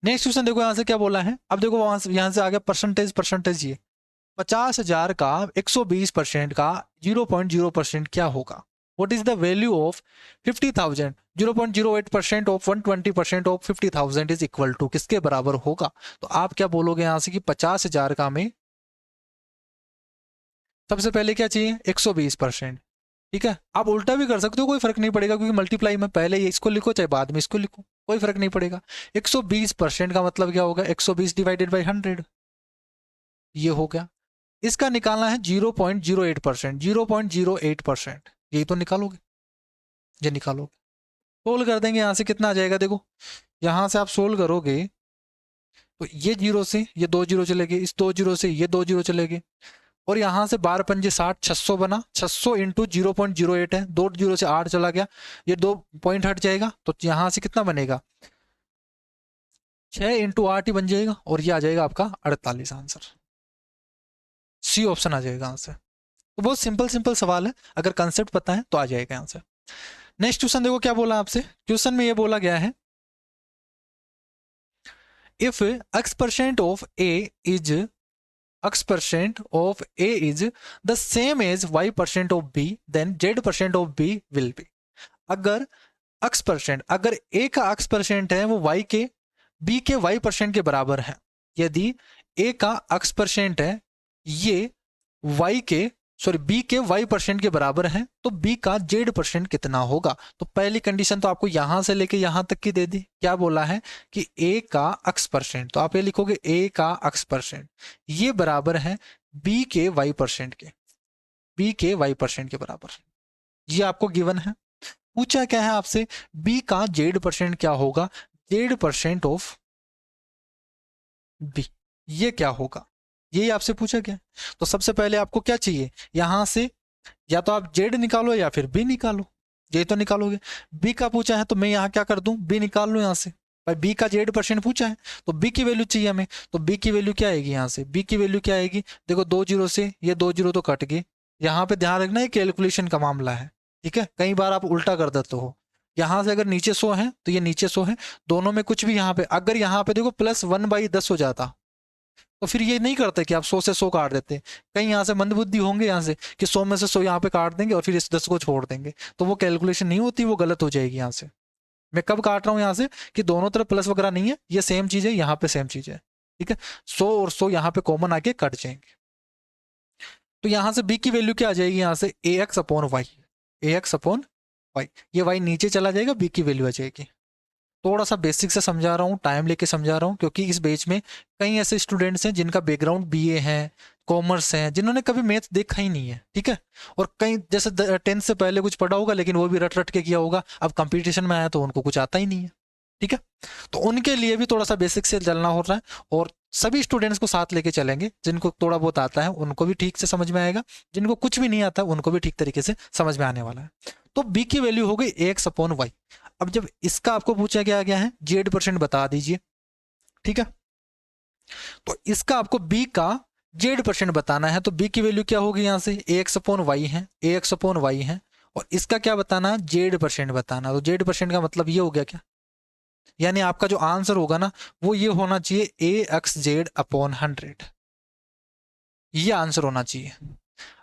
नेक्स्ट क्वेश्चन देखो यहाँ से क्या बोला है। अब देखो वहां से यहाँ से आ गया परसेंटेज, परसेंटेज ये 50,000 का 120% का 0.0% क्या होगा। What is the value of 50,000, 0.08% of 120% of 50,000 is equal to, किसके बराबर होगा। तो आप क्या बोलोगे यहाँ से कि 50,000 का में सबसे पहले क्या चाहिए, 120%। ठीक है, आप उल्टा भी कर सकते हो, कोई फर्क नहीं पड़ेगा, क्योंकि मल्टीप्लाई में पहले ये इसको लिखो चाहे बाद में इसको लिखो, कोई फर्क नहीं पड़ेगा। 120% का मतलब क्या होगा, 120 डिवाइडेड बाई 100, ये हो गया। इसका निकालना है 0.08%, 0.08%, यही तो निकालोगे, ये निकालोगे। सोल्व कर देंगे, यहाँ से कितना आ जाएगा, देखो यहाँ से आप सोल्व करोगे तो ये जीरो से ये 2 जीरो चले गए, इस 2 जीरो से ये 2 जीरो चले गए, और यहाँ से 12 पंजे 60, 600 बना, 600 इंटू 0.08 है, 2 जीरो से 8 चला गया, ये 2 पॉइंट हट जाएगा, तो यहाँ से कितना बनेगा, 6 इंटू 8 ही बन जाएगा, और ये आ जाएगा आपका 48 आंसर, सी ऑप्शन आ जाएगा यहाँ से। तो बहुत सिंपल सिंपल सवाल है, अगर कंसेप्ट पता है तो आ जाएगा यहाँ से। नेक्स्ट क्वेश्चन देखो क्या बोला आपसे, क्वेश्चन में ये बोला गया है if x% of a is x% of A is the same as y% of B, then z% of B will be। अगर x%, अगर A का x% है वो y के B के y% के बराबर है, यदि A का x% है ये y के B के y% के बराबर है, तो B का z% कितना होगा। तो पहली कंडीशन तो आपको यहां से लेके यहां तक की दे दी, क्या बोला है कि A का x%, तो आप ये लिखोगे A का x% ये बराबर है बी के y% के, बी के y% के बराबर। ये आपको गिवन है। पूछा क्या है आपसे, बी का z% क्या होगा, z% ऑफ बी, ये क्या होगा, यही आपसे पूछा गया। तो सबसे पहले आपको क्या चाहिए, यहां से या तो आप z निकालो या फिर b निकालो, ये तो निकालोगे। b का पूछा है तो मैं यहाँ क्या कर दूं, b निकाल लूं यहाँ से, भाई b का z% पूछा है तो b की वैल्यू चाहिए हमें, तो b की वैल्यू क्या आएगी, यहाँ से b की वैल्यू क्या आएगी, देखो 2 जीरो से ये 2 जीरो तो कट गए। यहाँ पे ध्यान रखना ये कैलकुलेशन का मामला है, ठीक है, कई बार आप उल्टा कर देते हो। यहाँ से अगर नीचे 100 है तो ये नीचे 100 है, दोनों में कुछ भी यहाँ पे, अगर यहाँ पे देखो +1/10 हो जाता तो फिर ये नहीं करते कि आप 100 से 100 काट देते। कहीं यहाँ से मंदबुद्धि होंगे यहाँ से कि 100 में से 100 यहाँ पे काट देंगे और फिर इस 10 को छोड़ देंगे, तो वो कैलकुलेशन नहीं होती, वो गलत हो जाएगी। यहाँ से मैं कब काट रहा हूँ, यहाँ से कि दोनों तरफ प्लस वगैरह नहीं है, ये सेम चीज है, यहाँ पे सेम चीज है, ठीक है। 100 और 100 यहाँ पे कॉमन आके कट जाएंगे, तो यहाँ से b की वैल्यू क्या आ जाएगी, यहाँ से ax/y, ax/y, ये y नीचे चला जाएगा, b की वैल्यू आ जाएगी। थोड़ा सा बेसिक से समझा रहा हूँ, टाइम लेके समझा रहा हूँ, क्योंकि इस बैच में कई ऐसे स्टूडेंट्स हैं जिनका बैकग्राउंड बीए है, कॉमर्स है, जिन्होंने कभी मैथ देखा ही नहीं है, ठीक है। और कई जैसे 10th से पहले कुछ पढ़ा होगा लेकिन वो भी रट रट के किया होगा, अब कंपटीशन में आया तो उनको कुछ आता ही नहीं है, ठीक है। तो उनके लिए भी थोड़ा सा बेसिक से चलना हो रहा है, और सभी स्टूडेंट्स को साथ लेके चलेंगे, जिनको थोड़ा बहुत आता है उनको भी ठीक से समझ में आएगा, जिनको कुछ भी नहीं आता उनको भी ठीक तरीके से समझ में आने वाला है। तो b की वैल्यू हो गई ax/y। अब जब इसका आपको पूछा गया है z% बता दीजिए, ठीक है, तो इसका आपको b का z% बताना है, तो b की वैल्यू क्या होगी, यहाँ से ax/y है, ax/y है, और इसका क्या बताना है, z% बताना। तो z% का मतलब ये हो गया क्या, यानी आपका जो आंसर होगा ना वो ये होना चाहिए ax/z/100, ये आंसर होना चाहिए।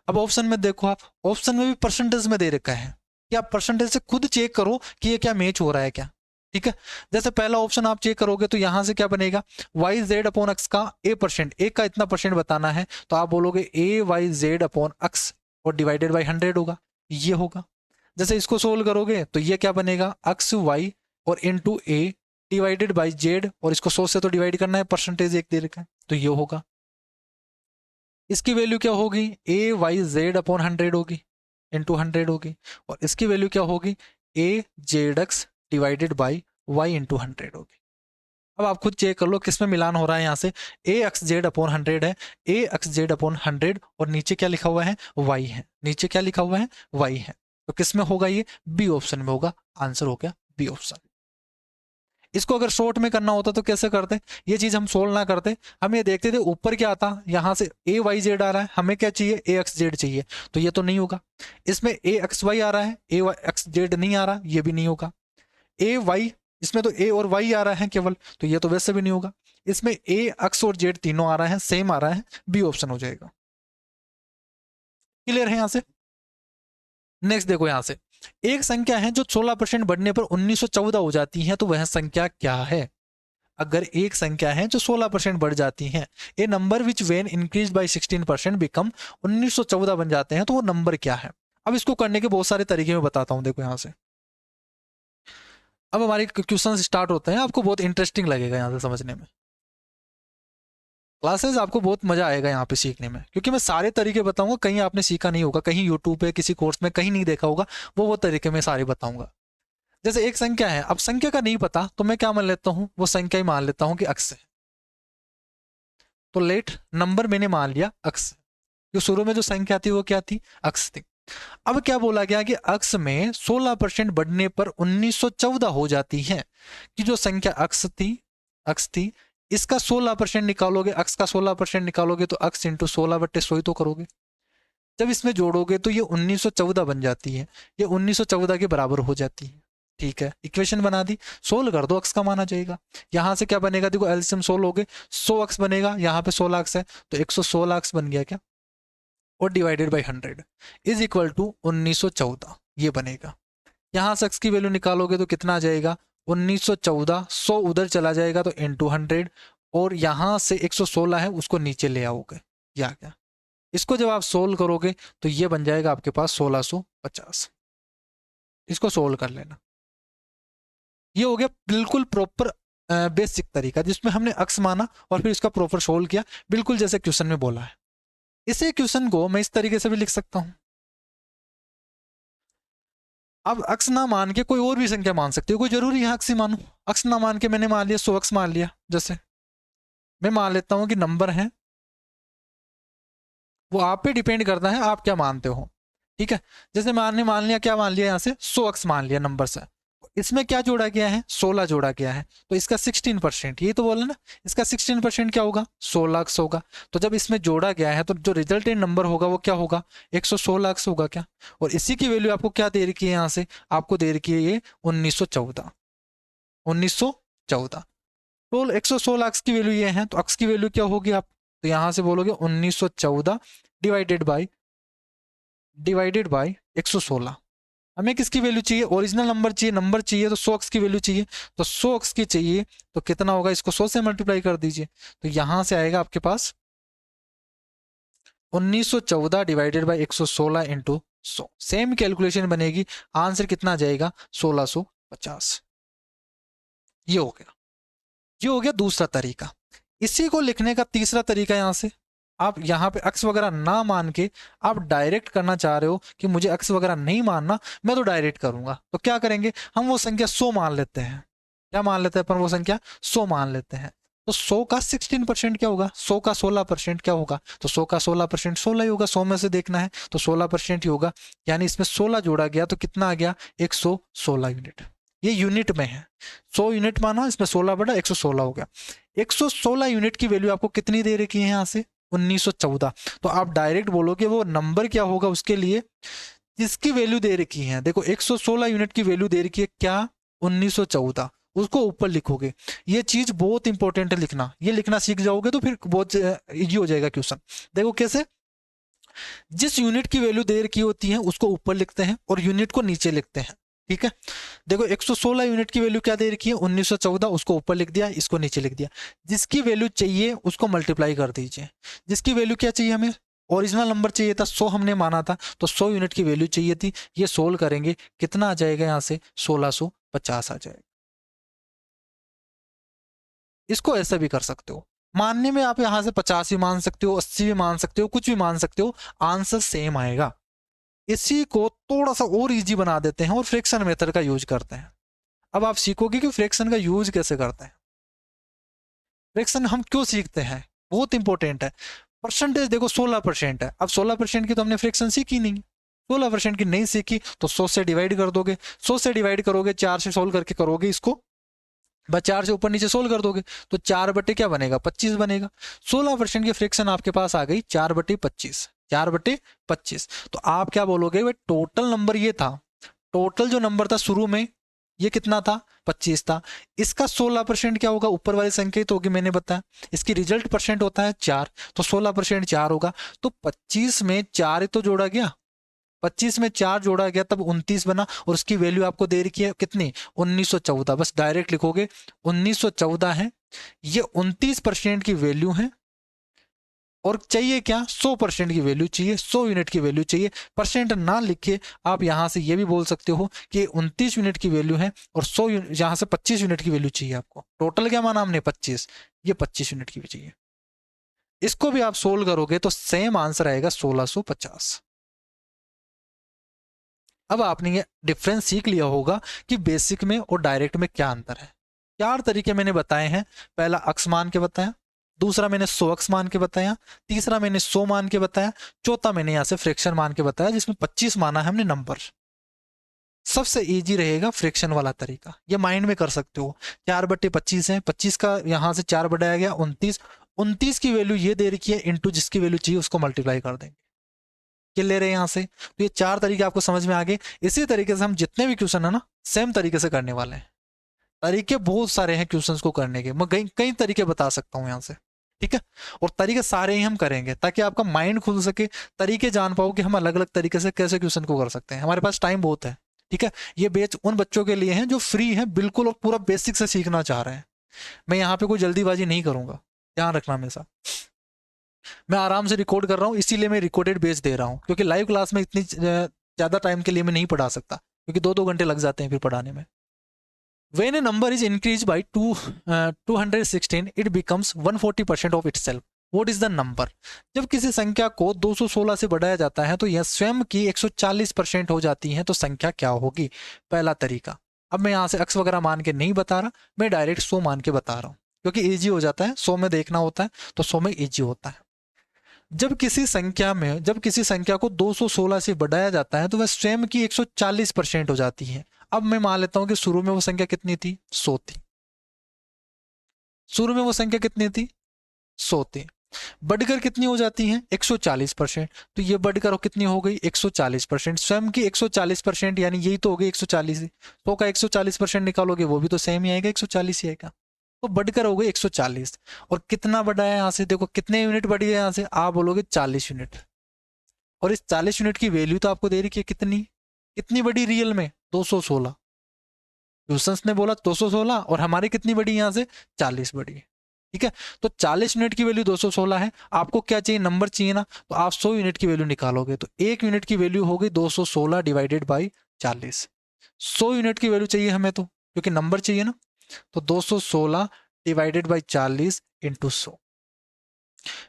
अब ऑप्शन में देखो, आप ऑप्शन में भी परसेंटेज में दे रखा है कि आप परसेंटेज से खुद चेक करो कि ये क्या मैच हो रहा है क्या, ठीक है। जैसे पहला ऑप्शन आप चेक करोगे तो यहां से क्या बनेगा, y/z/x का a%, a का इतना परसेंट बताना है, तो आप बोलोगे ay/z/x और डिवाइडेड बाई 100 होगा, ये होगा। जैसे इसको सोल्व करोगे तो ये क्या बनेगा, x y और into a divided by z, और इसको 100 से तो डिवाइड करना है, परसेंटेज एक दे रखा है, तो ये होगा। इसकी वैल्यू क्या होगी, ay/z/100 होगी, इंटू 100 होगी, और इसकी वैल्यू क्या होगी, az/x divided by y into 100 होगी। अब आप खुद चेक कर लो किस में मिलान हो रहा है, यहाँ से ax/z/100 है, ax/z/100, और नीचे क्या लिखा हुआ है, y है, नीचे क्या लिखा हुआ है, y है, तो किस में होगा, ये बी ऑप्शन में होगा, आंसर हो गया बी ऑप्शन। इसको अगर शॉर्ट में करना होता तो कैसे करते, ये चीज हम सोल्व ना करते, हम ये देखते थे ऊपर क्या आता, यहाँ से ay/z आ रहा है, हमें क्या चाहिए, ax/z चाहिए, तो ये तो नहीं होगा। इसमें axy आ रहा है, ax/z नहीं आ रहा, ये भी नहीं होगा। ay, इसमें तो a और y आ रहा है केवल, तो ये तो वैसे भी नहीं होगा। इसमें a, x और z तीनों आ रहा है, सेम आ रहा है, बी ऑप्शन हो जाएगा। क्लियर है यहाँ से। नेक्स्ट देखो, यहाँ से एक संख्या है जो 16% बढ़ने पर 1914 हो जाती है, तो वह संख्या क्या है। अगर एक संख्या है जो 16% बढ़ जाती है, a number which when increase by 16% become 1914 बन जाते हैं, तो वो नंबर क्या है। अब इसको करने के बहुत सारे तरीके मैं बताता हूं, देखो यहां से। अब हमारे क्वेश्चन स्टार्ट होते हैं, आपको बहुत इंटरेस्टिंग लगेगा यहाँ से समझने में, क्लासेस आपको बहुत मजा आएगा यहाँ पे सीखने में, क्योंकि मैं सारे तरीके बताऊंगा, कहीं आपने सीखा नहीं होगा, कहीं यूट्यूब पे किसी कोर्स में कहीं नहीं देखा होगा, वो तरीके मैं सारे बताऊंगा। जैसे एक संख्या है, अब संख्या का नहीं पता तो मैं क्या मान लेता हूं, वो संख्या ही मान लेता हूं कि अक्स है, तो लेट नंबर मैंने मान लिया अक्स, जो शुरू में जो संख्या थी वो क्या थी, अक्स थी। अब क्या बोला गया कि अक्स में 16% बढ़ने पर 1914 हो जाती है, कि जो संख्या अक्स थी इसका 16% निकालोगे, अक्स का 16% निकालोगे तो अक्स इंटू 16/100 ही तो करोगे। जब इसमें जोड़ोगे तो ये 1914 बन जाती है, ये 1914 के बराबर हो जाती है, ठीक है। इक्वेशन बना दी, सोल्व कर दो, अक्स का मान आ जाएगा। यहां से क्या बनेगा, देखो एलसीएम सोल्व हो गए, 100 अक्स बनेगा, यहाँ पे 16 अक्स है तो 116 अक्स बन गया क्या, और divided by 100 is equal to 1914, ये बनेगा। यहाँ से x की वैल्यू निकालोगे तो कितना आ जाएगा, 1914, 100 उधर चला जाएगा तो इंटू 100, और यहाँ से 116 है उसको नीचे ले आओगे, या क्या। इसको जब आप सोल्व करोगे तो ये बन जाएगा आपके पास 1650, इसको सोल्व कर लेना। ये हो गया बिल्कुल प्रॉपर बेसिक तरीका, जिसमें हमने अक्स माना और फिर इसका प्रॉपर सोल्व किया, बिल्कुल जैसे क्वेश्चन में बोला है। इसी क्वेश्चन को मैं इस तरीके से भी लिख सकता हूं। अब अक्स ना मान के कोई और भी संख्या मान सकते हो, कोई जरूरी है अक्स ही मानो। अक्स ना मान के मैंने मान लिया 100 अक्स मान लिया, जैसे मैं मान लेता हूं कि नंबर है, वो आप पे डिपेंड करता है आप क्या मानते हो। ठीक है, जैसे मान लिया, क्या मान लिया यहाँ से 100 अक्स मान लिया नंबर से, इसमें क्या जोड़ा गया है 16 जोड़ा गया है, तो इसका 16%, ये तो बोला ना, इसका 16% क्या होगा 16 अक्स होगा। तो जब इसमें जोड़ा गया है तो जो रिजल्टेंट नंबर होगा वो क्या होगा 116 अक्स होगा क्या। और इसी की वैल्यू आपको क्या दे रखी है, यहाँ से आपको दे रखी है ये 1914। 1914 तो 116 अक्स की वैल्यू ये है, तो अक्स की वैल्यू क्या होगी आप, तो यहां से बोलोगे 1914 डिवाइडेड बाई 116। हमें किसकी वैल्यू चाहिए, ओरिजिनल नंबर चाहिए तो 100 अक्स की वैल्यू चाहिए, तो 100 अक्स की चाहिए तो कितना होगा, इसको 100 से मल्टीप्लाई कर दीजिए, तो यहां से आएगा आपके पास 1914 divided by 116 into 100। Same calculation बनेगी, आंसर कितना आ जाएगा 1650। ये हो गया, ये हो गया दूसरा तरीका। इसी को लिखने का तीसरा तरीका, यहां से आप यहाँ पे अक्स वगैरह ना मान के आप डायरेक्ट करना चाह रहे हो कि मुझे अक्स वगैरह नहीं मानना, मैं तो डायरेक्ट करूंगा, तो क्या करेंगे हम वो संख्या 100 मान लेते हैं। क्या मान लेते हैं अपन, वो संख्या 100 मान लेते हैं। तो 100 का 16% क्या होगा, 100 का 16% क्या होगा, तो 100 का 16% 16 ही होगा, 100 में से देखना है तो 16% ही होगा, यानी इसमें 16 जोड़ा गया तो कितना आ गया 116 यूनिट। ये यूनिट में है, 100 यूनिट माना, इसमें 16 बटा 116 हो गया। 116 यूनिट की वैल्यू आपको कितनी दे रखी है यहाँ से 1914, तो आप डायरेक्ट बोलोगे वो नंबर क्या होगा उसके लिए जिसकी वैल्यू दे रखी है। देखो 116 यूनिट की वैल्यू दे रखी है क्या 1914, उसको ऊपर लिखोगे। ये चीज बहुत इंपॉर्टेंट है लिखना, ये लिखना सीख जाओगे तो फिर बहुत इजी हो जाएगा क्वेश्चन। देखो कैसे, जिस यूनिट की वैल्यू दे रखी होती है उसको ऊपर लिखते हैं और यूनिट को नीचे लिखते हैं। ठीक है, देखो 116 यूनिट की वैल्यू क्या दे रखी है 1914, उसको ऊपर लिख दिया, इसको नीचे लिख दिया। जिसकी वैल्यू चाहिए उसको मल्टीप्लाई कर दीजिए। जिसकी वैल्यू क्या चाहिए हमें, ओरिजिनल नंबर चाहिए था 100 हमने माना था, तो 100 यूनिट की वैल्यू चाहिए थी। ये सोल्व करेंगे कितना आ जाएगा यहाँ से 1650 आ जाएगा। इसको ऐसे भी कर सकते हो, मानने में आप यहाँ से 50 भी मान सकते हो, 80 भी मान सकते हो, कुछ भी मान सकते हो, आंसर सेम आएगा। इसी को थोड़ा सा और इजी बना देते हैं और फ्रैक्शन मेथड का यूज करते हैं। अब आप सीखोगे कि फ्रैक्शन का यूज कैसे करते हैं। फ्रैक्शन हम क्यों सीखते हैं, बहुत इंपॉर्टेंट है। परसेंटेज देखो 16% है, अब 16% की तो हमने फ्रैक्शन सीखी नहीं, 16% की नहीं सीखी तो 100 से डिवाइड कर दोगे, 100 से डिवाइड करोगे 4 से सोल्व करके करोगे इसको, बस 4 से ऊपर नीचे सोल्व कर दोगे तो 4 बटे क्या बनेगा 25 बनेगा। 16% की फ्रैक्शन आपके पास आ गई 4 बटे 25, 4 बटे 25। तो आप क्या बोलोगे भाई टोटल नंबर ये था, टोटल जो नंबर था शुरू में ये कितना था 25 था, इसका 16% क्या होगा ऊपर वाली संख्या तो होगी मैंने बताया, इसकी रिजल्ट परसेंट होता है 4, तो 16% 4 होगा, तो 25 में 4 तो जोड़ा गया, 25 में 4 जोड़ा गया तब 29 बना, और उसकी वैल्यू आपको दे रखी है कितनी 1914, बस डायरेक्ट लिखोगे 1914 है, ये 29% की वैल्यू है, और चाहिए क्या 100% की वैल्यू चाहिए, 100 यूनिट की वैल्यू चाहिए। परसेंट ना लिखे आप यहां से ये भी बोल सकते हो कि 29 यूनिट की वैल्यू है और 100 यहां से 25 यूनिट की वैल्यू चाहिए आपको। टोटल क्या माना हमने 25, ये 25 यूनिट की भी चाहिए। इसको भी आप सोल्व करोगे तो सेम आंसर आएगा 1650। अब आपने ये डिफरेंस सीख लिया होगा कि बेसिक में और डायरेक्ट में क्या अंतर है। 4 तरीके मैंने बताए हैं, पहला अक्स मान के बताया, दूसरा मैंने 100 अक्स मान के बताया, तीसरा मैंने 100 मान के बताया, चौथा मैंने यहाँ से फ्रैक्शन मान के बताया जिसमें 25 माना है हमने नंबर। सबसे इजी रहेगा फ्रैक्शन वाला तरीका, ये माइंड में कर सकते हो। 4 बटे 25 है, 25 का यहाँ से 4 बढ़ाया गया 29, 29 की वैल्यू ये दे रखी है इंटू जिसकी वैल्यू चाहिए उसको मल्टीप्लाई कर देंगे, क्या ले रहे हैं यहाँ से। तो ये 4 तरीके आपको समझ में आ गए। इसी तरीके से हम जितने भी क्वेश्चन है ना सेम तरीके से करने वाले हैं। तरीके बहुत सारे हैं क्वेश्चंस को करने के, मैं कई कई तरीके बता सकता हूँ यहाँ से, ठीक है। और तरीके सारे ही हम करेंगे ताकि आपका माइंड खुल सके, तरीके जान पाओ कि हम अलग अलग तरीके से कैसे क्वेश्चन को कर सकते हैं। हमारे पास टाइम बहुत है, ठीक है। ये बैच उन बच्चों के लिए है जो फ्री है बिल्कुल और पूरा बेसिक से सीखना चाह रहे हैं। मैं यहाँ पे कोई जल्दीबाजी नहीं करूंगा, ध्यान रखना हमेशा। मैं आराम से रिकॉर्ड कर रहा हूँ, इसीलिए मैं रिकॉर्डेड बेच दे रहा हूँ, क्योंकि लाइव क्लास में इतनी ज़्यादा टाइम के लिए मैं नहीं पढ़ा सकता, क्योंकि 2-2 घंटे लग जाते हैं फिर पढ़ाने में। When a number is increased by 216, it becomes 140% of itself. What is the number. जब किसी संख्या को 216 से बढ़ाया जाता है तो यह स्वयं की 140% हो जाती है, तो संख्या क्या होगी। पहला तरीका, अब मैं यहाँ से अक्स वगैरह मान के नहीं बता रहा, मैं डायरेक्ट 100 मान के बता रहा हूँ, क्योंकि इजी हो जाता है, 100 में देखना होता है तो 100 में इजी होता है। जब किसी संख्या को 216 से बढ़ाया जाता है तो वह स्वयं की 140% हो जाती है। अब मैं मान लेता हूं कि शुरू में वो संख्या कितनी थी, 100 थी। शुरू में वो संख्या कितनी थी, 100 थी। बढ़कर कितनी हो जाती है, 140%। तो ये बढ़कर कितनी हो गई, 140%। स्वयं की 140%, यानी यही तो हो गई 140 ही। 100 का 140% निकालोगे वो भी तो सेम ही आएगा, 140 ही आएगा। तो बढ़कर हो गई 140। और कितना बढ़ा है यहाँ से, देखो कितने यूनिट बढ़ी है यहाँ से, आप बोलोगे 40 यूनिट। और इस 40 यूनिट की वैल्यू तो आपको दे रही है कितनी, कितनी बड़ी रियल में, 216। क्वेश्चंस ने बोला 216 और हमारी कितनी बड़ी यहाँ से, 40 बड़ी है। ठीक है, तो 40 यूनिट की वैल्यू 216 है। आपको क्या चाहिए, नंबर चाहिए ना, तो आप 100 यूनिट की वैल्यू निकालोगे, तो 1 यूनिट की वैल्यू हो गई 216 डिवाइडेड बाई 40। 100 यूनिट की वैल्यू चाहिए हमें, तो क्योंकि नंबर चाहिए ना, तो 216 डिवाइडेड बाई 40 इंटू 100।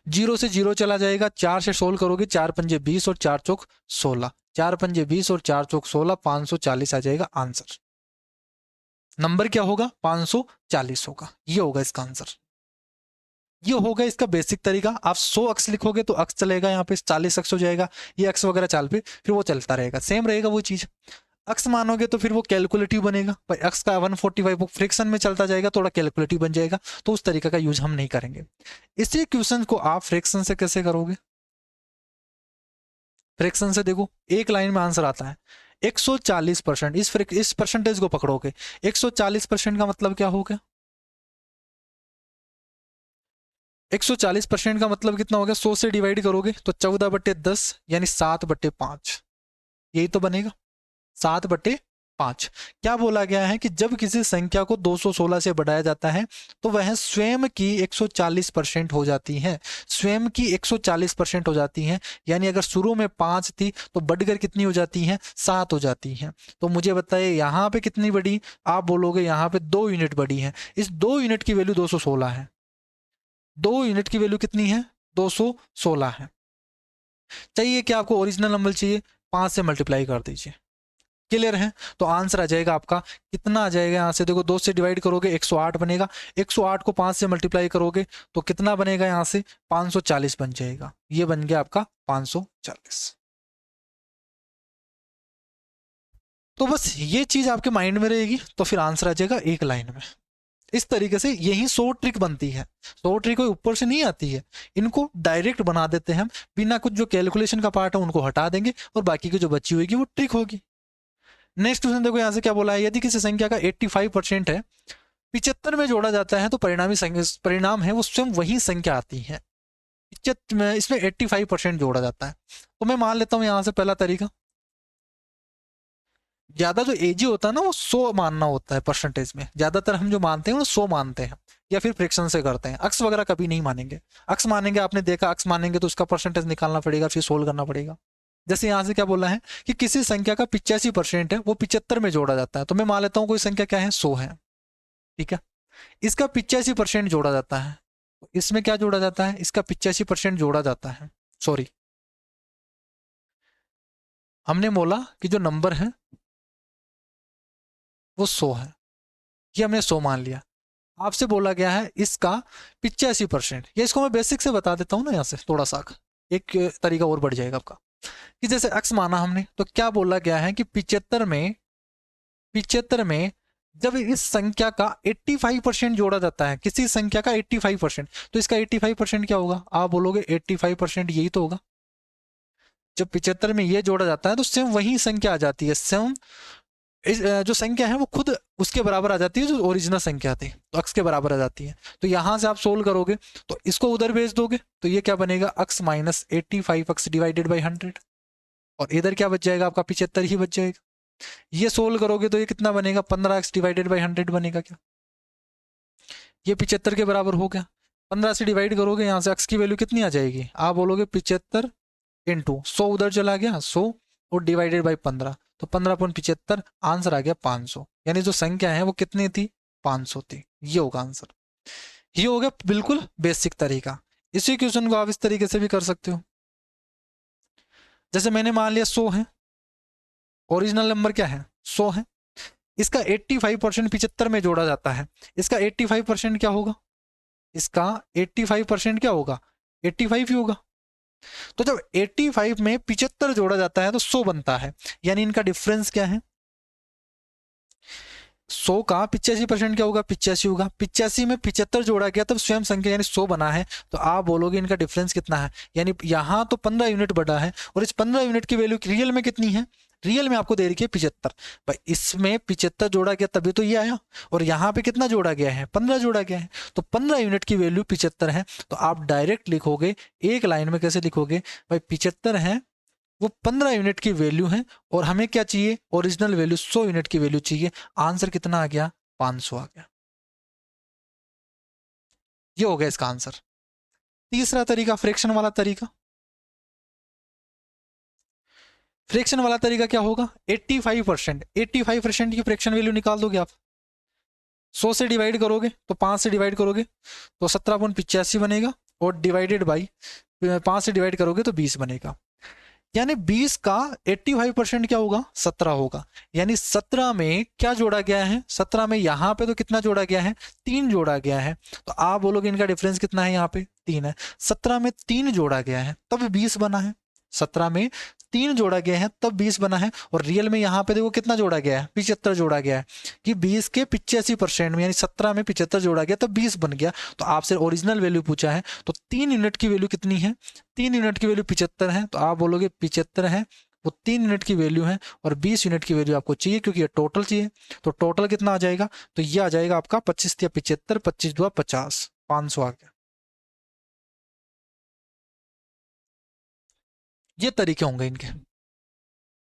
जीरो से जीरो चला जाएगा, 4 से सोल्व करोगे, 4 पंजे 20 और 4 चौक 16, 4 पंजे 20 और 4 चौक 16, 540 आ जाएगा आंसर। नंबर क्या होगा, 540 होगा, ये होगा इसका आंसर। ये होगा इसका बेसिक तरीका। आप 100 अक्स लिखोगे तो अक्स चलेगा, यहाँ पे 40 अक्स हो जाएगा, ये अक्स वगैरह चाल पे फिर वो चलता रहेगा, सेम रहेगा वो चीज। अक्स मानोगे तो फिर वो कैलकुलेटिव बनेगा, भाई अक्स का 145 वो फ्रिक्शन में चलता जाएगा, थोड़ा कैलकुलेटिव बन जाएगा, तो उस तरीके का यूज हम नहीं करेंगे। इसी क्वेश्चन को आप फ्रिक्शन से कैसे करोगे, फ्रिक्शन से देखो एक लाइन में आंसर आता है 140%। इस परसेंटेज को पकड़ोगे, 140% का मतलब क्या हो गया, 140% का मतलब कितना हो गया, 100 से डिवाइड करोगे तो 14/10 यानी 7/5, यही तो बनेगा 7/5। क्या बोला गया है कि जब किसी संख्या को 216 से बढ़ाया जाता है तो वह स्वयं की 140% हो जाती है, स्वयं की 140% हो जाती है। यानी अगर शुरू में 5 थी तो बढ़कर कितनी हो जाती है, 7 हो जाती है। तो मुझे बताइए यहाँ पे कितनी बढ़ी, आप बोलोगे यहाँ पे 2 यूनिट बढ़ी है। इस 2 यूनिट की वैल्यू 216 है, 2 यूनिट की वैल्यू कितनी है, 216 है। चाहिए क्या आपको, ओरिजिनल नंबर चाहिए, 5 से मल्टीप्लाई कर दीजिए, क्लियर है। तो आंसर आ जाएगा आपका, कितना आ जाएगा, यहाँ से देखो 2 से डिवाइड करोगे 108 बनेगा, 108 को 5 से मल्टीप्लाई करोगे तो कितना बनेगा, यहाँ से 540 बन जाएगा, ये बन गया आपका 540। तो बस ये चीज आपके माइंड में रहेगी, तो फिर आंसर आ जाएगा एक लाइन में। इस तरीके से यही 100 ट्रिक बनती है, 100 ट्रिक कोई ऊपर से नहीं आती है, इनको डायरेक्ट बना देते हैं हम, बिना कुछ जो कैलकुलेशन का पार्ट है उनको हटा देंगे और बाकी की जो बची होगी वो ट्रिक होगी। नेक्स्ट क्वेश्चन देखो यहाँ से क्या बोला है, यदि किसी संख्या का 85% है 75 में जोड़ा जाता है तो परिणाम है वो स्वयं वही संख्या आती है। इसमें 85% जोड़ा जाता है, तो मैं मान लेता हूँ यहाँ से पहला तरीका, ज्यादा जो एजी होता है ना वो 100 मानना होता है परसेंटेज में, ज्यादातर हम जो मानते हैं वो 100 मानते हैं, या फिर फ्रैक्शन से करते हैं, अक्स वगैरह कभी नहीं मानेंगे। अक्स मानेंगे, आपने देखा अक्स मानेंगे तो उसका परसेंटेज निकालना पड़ेगा, फिर सोल्व करना पड़ेगा। जैसे यहाँ से क्या बोला है कि किसी संख्या का 85% है वो 75 में जोड़ा जाता है, तो मैं मान लेता हूँ कोई संख्या क्या है, 100 है, ठीक है। इसका 85% जोड़ा जाता है, इसमें क्या जोड़ा जाता है, इसका 85% जोड़ा जाता है, सॉरी हमने बोला कि जो नंबर है वो 100 है, ये हमने 100 मान लिया। आपसे बोला गया है इसका 85%, या इसको मैं बेसिक से बता देता हूँ ना, यहाँ से थोड़ा सा एक तरीका और बढ़ जाएगा आपका, कि जैसे अक्स माना हमने तो क्या बोला गया है कि 75 में जब इस संख्या का 85% जोड़ा जाता है, किसी संख्या का 85%, तो इसका 85% क्या होगा, आप बोलोगे 85% यही तो होगा। जब 75 में ये जोड़ा जाता है तो सेम वही संख्या आ जाती है, सेम जो संख्या है वो खुद उसके बराबर आ जाती है जो ओरिजिनल संख्या थी, तो अक्स के बराबर आ जाती है। तो यहां से आप सोल्व करोगे तो इसको उधर भेज दोगे तो ये क्या बनेगा, x minus 85 x divided by 100, और इधर क्या बच जाएगा आपका 75 ही बच जाएगा। ये सोल्व करोगे तो ये कितना बनेगा, 15 एक्स डिवाइडेड बाई 100 बनेगा, क्या ये 75 के बराबर हो गया। 15 से डिवाइड करोगे यहाँ से अक्स की वैल्यू कितनी आ जाएगी, आप बोलोगे 75 इंटू 100 उधर चला गया 100 और डिवाइडेड बाई 15, तो 15.75 आंसर आ गया 500, यानी जो संख्या है वो कितनी थी, 500 थी। ये होगा आंसर, ये हो गया बिल्कुल बेसिक तरीका। इसी क्वेश्चन को आप इस तरीके से भी कर सकते हो। जैसे मैंने मान लिया 100 है, ओरिजिनल नंबर क्या है 100 है, इसका 85% 75 में जोड़ा जाता है, इसका 85% क्या होगा, इसका 85% क्या होगा 85 ही होगा। तो जब 85 में 75 जोड़ा जाता है तो 100 बनता है, यानी इनका डिफरेंस क्या है 100 का 85% क्या होगा 85 होगा, 85 में 75 जोड़ा गया तब स्वयं संख्या यानी 100 बना है। तो आप बोलोगे इनका डिफरेंस कितना है, यानी यहां तो 15 यूनिट बढ़ा है और इस 15 यूनिट की वैल्यू रियल में कितनी है, रियल में आपको दे रखी है 75। भाई इसमें 75 जोड़ा गया तभी तो ये आया, और यहाँ पे कितना जोड़ा गया है 15 जोड़ा गया है, तो 15 यूनिट की वैल्यू 75 है। तो आप डायरेक्ट लिखोगे एक लाइन में, कैसे लिखोगे भाई 75 है, वो 15 यूनिट की वैल्यू है, और हमें क्या चाहिए ओरिजिनल वैल्यू 100 यूनिट की वैल्यू चाहिए। आंसर कितना आ गया 500 आ गया। ये हो गया इसका आंसर। तीसरा तरीका फ्रैक्शन वाला तरीका। फ्रैक्शन वाला तरीका क्या होगा 85%, 85% की फ्रैक्शन वैल्यू निकाल दोगे आप, 100 से डिवाइड करोगे तो 5 से डिवाइड करोगे तो 17.85 बनेगा, और डिवाइडेड बाई 5 से डिवाइड करोगे तो 20 बनेगा, यानी 20 का 85% क्या होगा 17 होगा। यानी 17 में क्या जोड़ा गया है, 17 में यहाँ पे तो कितना जोड़ा गया है 3 जोड़ा गया है, तो आप बोलोगे इनका डिफरेंस कितना है, यहाँ पे 3 है, 17 में 3 जोड़ा गया है तब 20 बना है, 17 में 3 जोड़ा गया है तब 20 बना है, और रियल में यहाँ पे देखो कितना जोड़ा गया है 75 जोड़ा गया है, कि 20 के 85% में यानी 17 में 75 जोड़ा गया तब 20 बन गया। तो आपसे ओरिजिनल वैल्यू पूछा है, तो 3 यूनिट की वैल्यू कितनी है, 3 यूनिट की वैल्यू 75 है, तो आप बोलोगे 75 है वो 3 यूनिट की वैल्यू है, और 20 यूनिट की वैल्यू आपको चाहिए क्योंकि ये टोटल चाहिए। तो टोटल कितना आ जाएगा, तो ये आ जाएगा आपका 25 या 75, 25 2 50, 500 आ गया। ये तरीके होंगे इनके,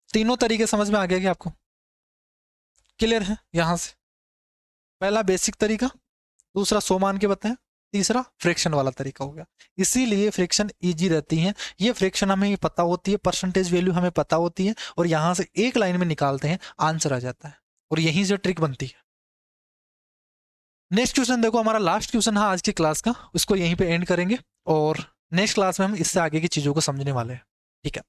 तीनों तरीके समझ में आ गया कि आपको क्लियर है। यहां से पहला बेसिक तरीका, दूसरा 100 मान के बताएं, तीसरा फ्रैक्शन वाला तरीका हो गया। इसीलिए फ्रैक्शन इजी रहती है, ये फ्रैक्शन हमें पता होती है, परसेंटेज वैल्यू हमें पता होती है, और यहां से एक लाइन में निकालते हैं आंसर आ जाता है, और यहीं से ट्रिक बनती है। नेक्स्ट क्वेश्चन देखो, हमारा लास्ट क्वेश्चन है आज की क्लास का, उसको यहीं पे एंड करेंगे, और नेक्स्ट क्लास में हम इससे आगे की चीजों को समझने वाले हैं। ठीक है,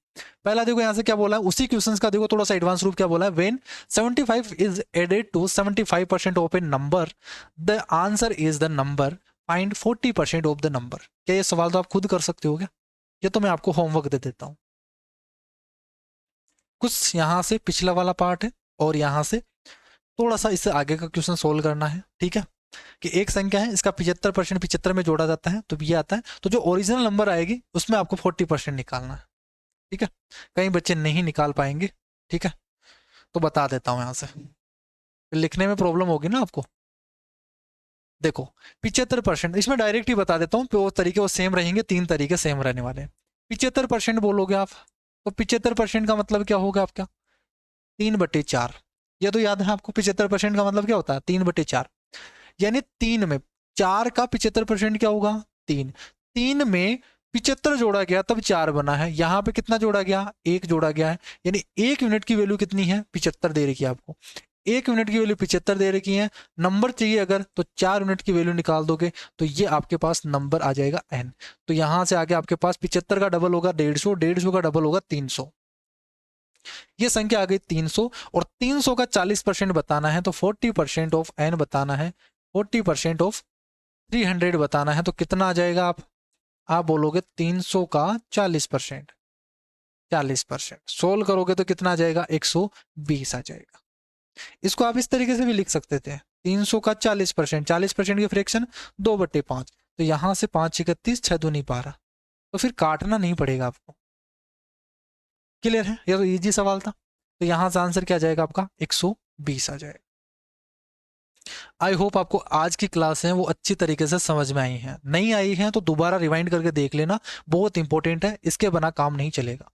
पहला देखो यहाँ से क्या बोला है, उसी क्वेश्चन का देखो थोड़ा सा एडवांस रूप क्या बोला है, when 75 is added to 75% of a number the answer is the number, find 40% of the number. क्या ये सवाल तो आप खुद कर सकते हो क्या, ये तो मैं आपको होमवर्क दे देता हूँ। कुछ यहाँ से पिछला वाला पार्ट है, और यहाँ से थोड़ा सा इससे आगे का क्वेश्चन सोल्व करना है। ठीक है, कि एक संख्या है, इसका 75% 75 में जोड़ा जाता है तो ये आता है, तो जो ओरिजिनल नंबर आएगी उसमें आपको 40% निकालना है। ठीक है, कई बच्चे नहीं निकाल पाएंगे। ठीक है, तो बता देता हूं यहां से, लिखने में प्रॉब्लम होगी ना आपको। देखो 75%, इसमें डायरेक्ट ही बता देता हूँ, वो तरीके वो सेम रहेंगे, 3 तरीके सेम रहने वाले हैं। 75% बोलोगे आप, तो 75% का मतलब क्या होगा आपका 3/4। ये तो याद है आपको 75% का मतलब क्या होता है 3/4, यानी 3 में 4 का 75% क्या होगा 3, 3 में 75 जोड़ा गया तब 4 बना है, यहाँ पे कितना जोड़ा गया 1 जोड़ा गया है, यानी 1 यूनिट की वैल्यू कितनी है 75 दे रखी है आपको, 1 यूनिट की वैल्यू 75 दे रखी है, नंबर चाहिए अगर तो 4 यूनिट की वैल्यू निकाल दोगे तो ये आपके पास नंबर आ जाएगा n। तो यहां से आगे आपके पास 75 का डबल होगा 150, 150 का डबल होगा 300, ये संख्या आ गई 300, और 300 का 40% बताना है तो 40% ऑफ n बताना है, 40% ऑफ 300 बताना है, तो कितना आ जाएगा आप बोलोगे 300 का 40%, 40% सोल्व करोगे तो कितना आ जाएगा 120 आ जाएगा। इसको आप इस तरीके से भी लिख सकते थे, 300 का 40%, 40% की फ्रैक्शन 2/5, तो यहां से 5 31 6 दूनी 12, तो फिर काटना नहीं पड़ेगा आपको। क्लियर है, ये तो इजी सवाल था। तो यहां से आंसर क्या आ जाएगा आपका 120 आ जाएगा। आई होप आपको आज की क्लास है वो अच्छी तरीके से समझ में आई है, नहीं आई है तो दोबारा रिवाइंड करके देख लेना, बहुत इंपॉर्टेंट है, इसके बिना काम नहीं चलेगा।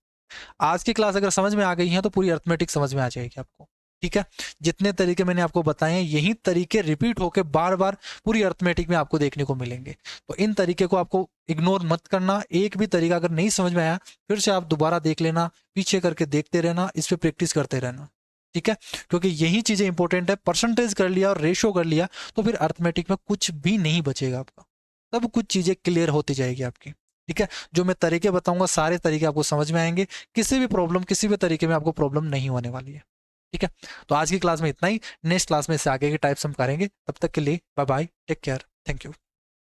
आज की क्लास अगर समझ में आ गई है तो पूरी अर्थमेटिक समझ में आ जाएगी आपको। ठीक है, जितने तरीके मैंने आपको बताए हैं यही तरीके रिपीट होकर बार बार पूरी अर्थमेटिक में आपको देखने को मिलेंगे, तो इन तरीके को आपको इग्नोर मत करना। एक भी तरीका अगर नहीं समझ में आया फिर से आप दोबारा देख लेना, पीछे करके देखते रहना, इस पर प्रैक्टिस करते रहना। ठीक है, क्योंकि यही चीजें इंपॉर्टेंट है, परसेंटेज कर लिया और रेशो कर लिया तो फिर अर्थमेटिक में कुछ भी नहीं बचेगा आपका। सब कुछ चीज़ें क्लियर होती जाएगी आपकी। ठीक है, जो मैं तरीके बताऊंगा सारे तरीके आपको समझ में आएंगे, किसी भी प्रॉब्लम किसी भी तरीके में आपको प्रॉब्लम नहीं होने वाली है। ठीक है, तो आज की क्लास में इतना ही, नेक्स्ट क्लास में इससे आगे के टाइप्स हम करेंगे। तब तक के लिए bye bye, take care, thank you.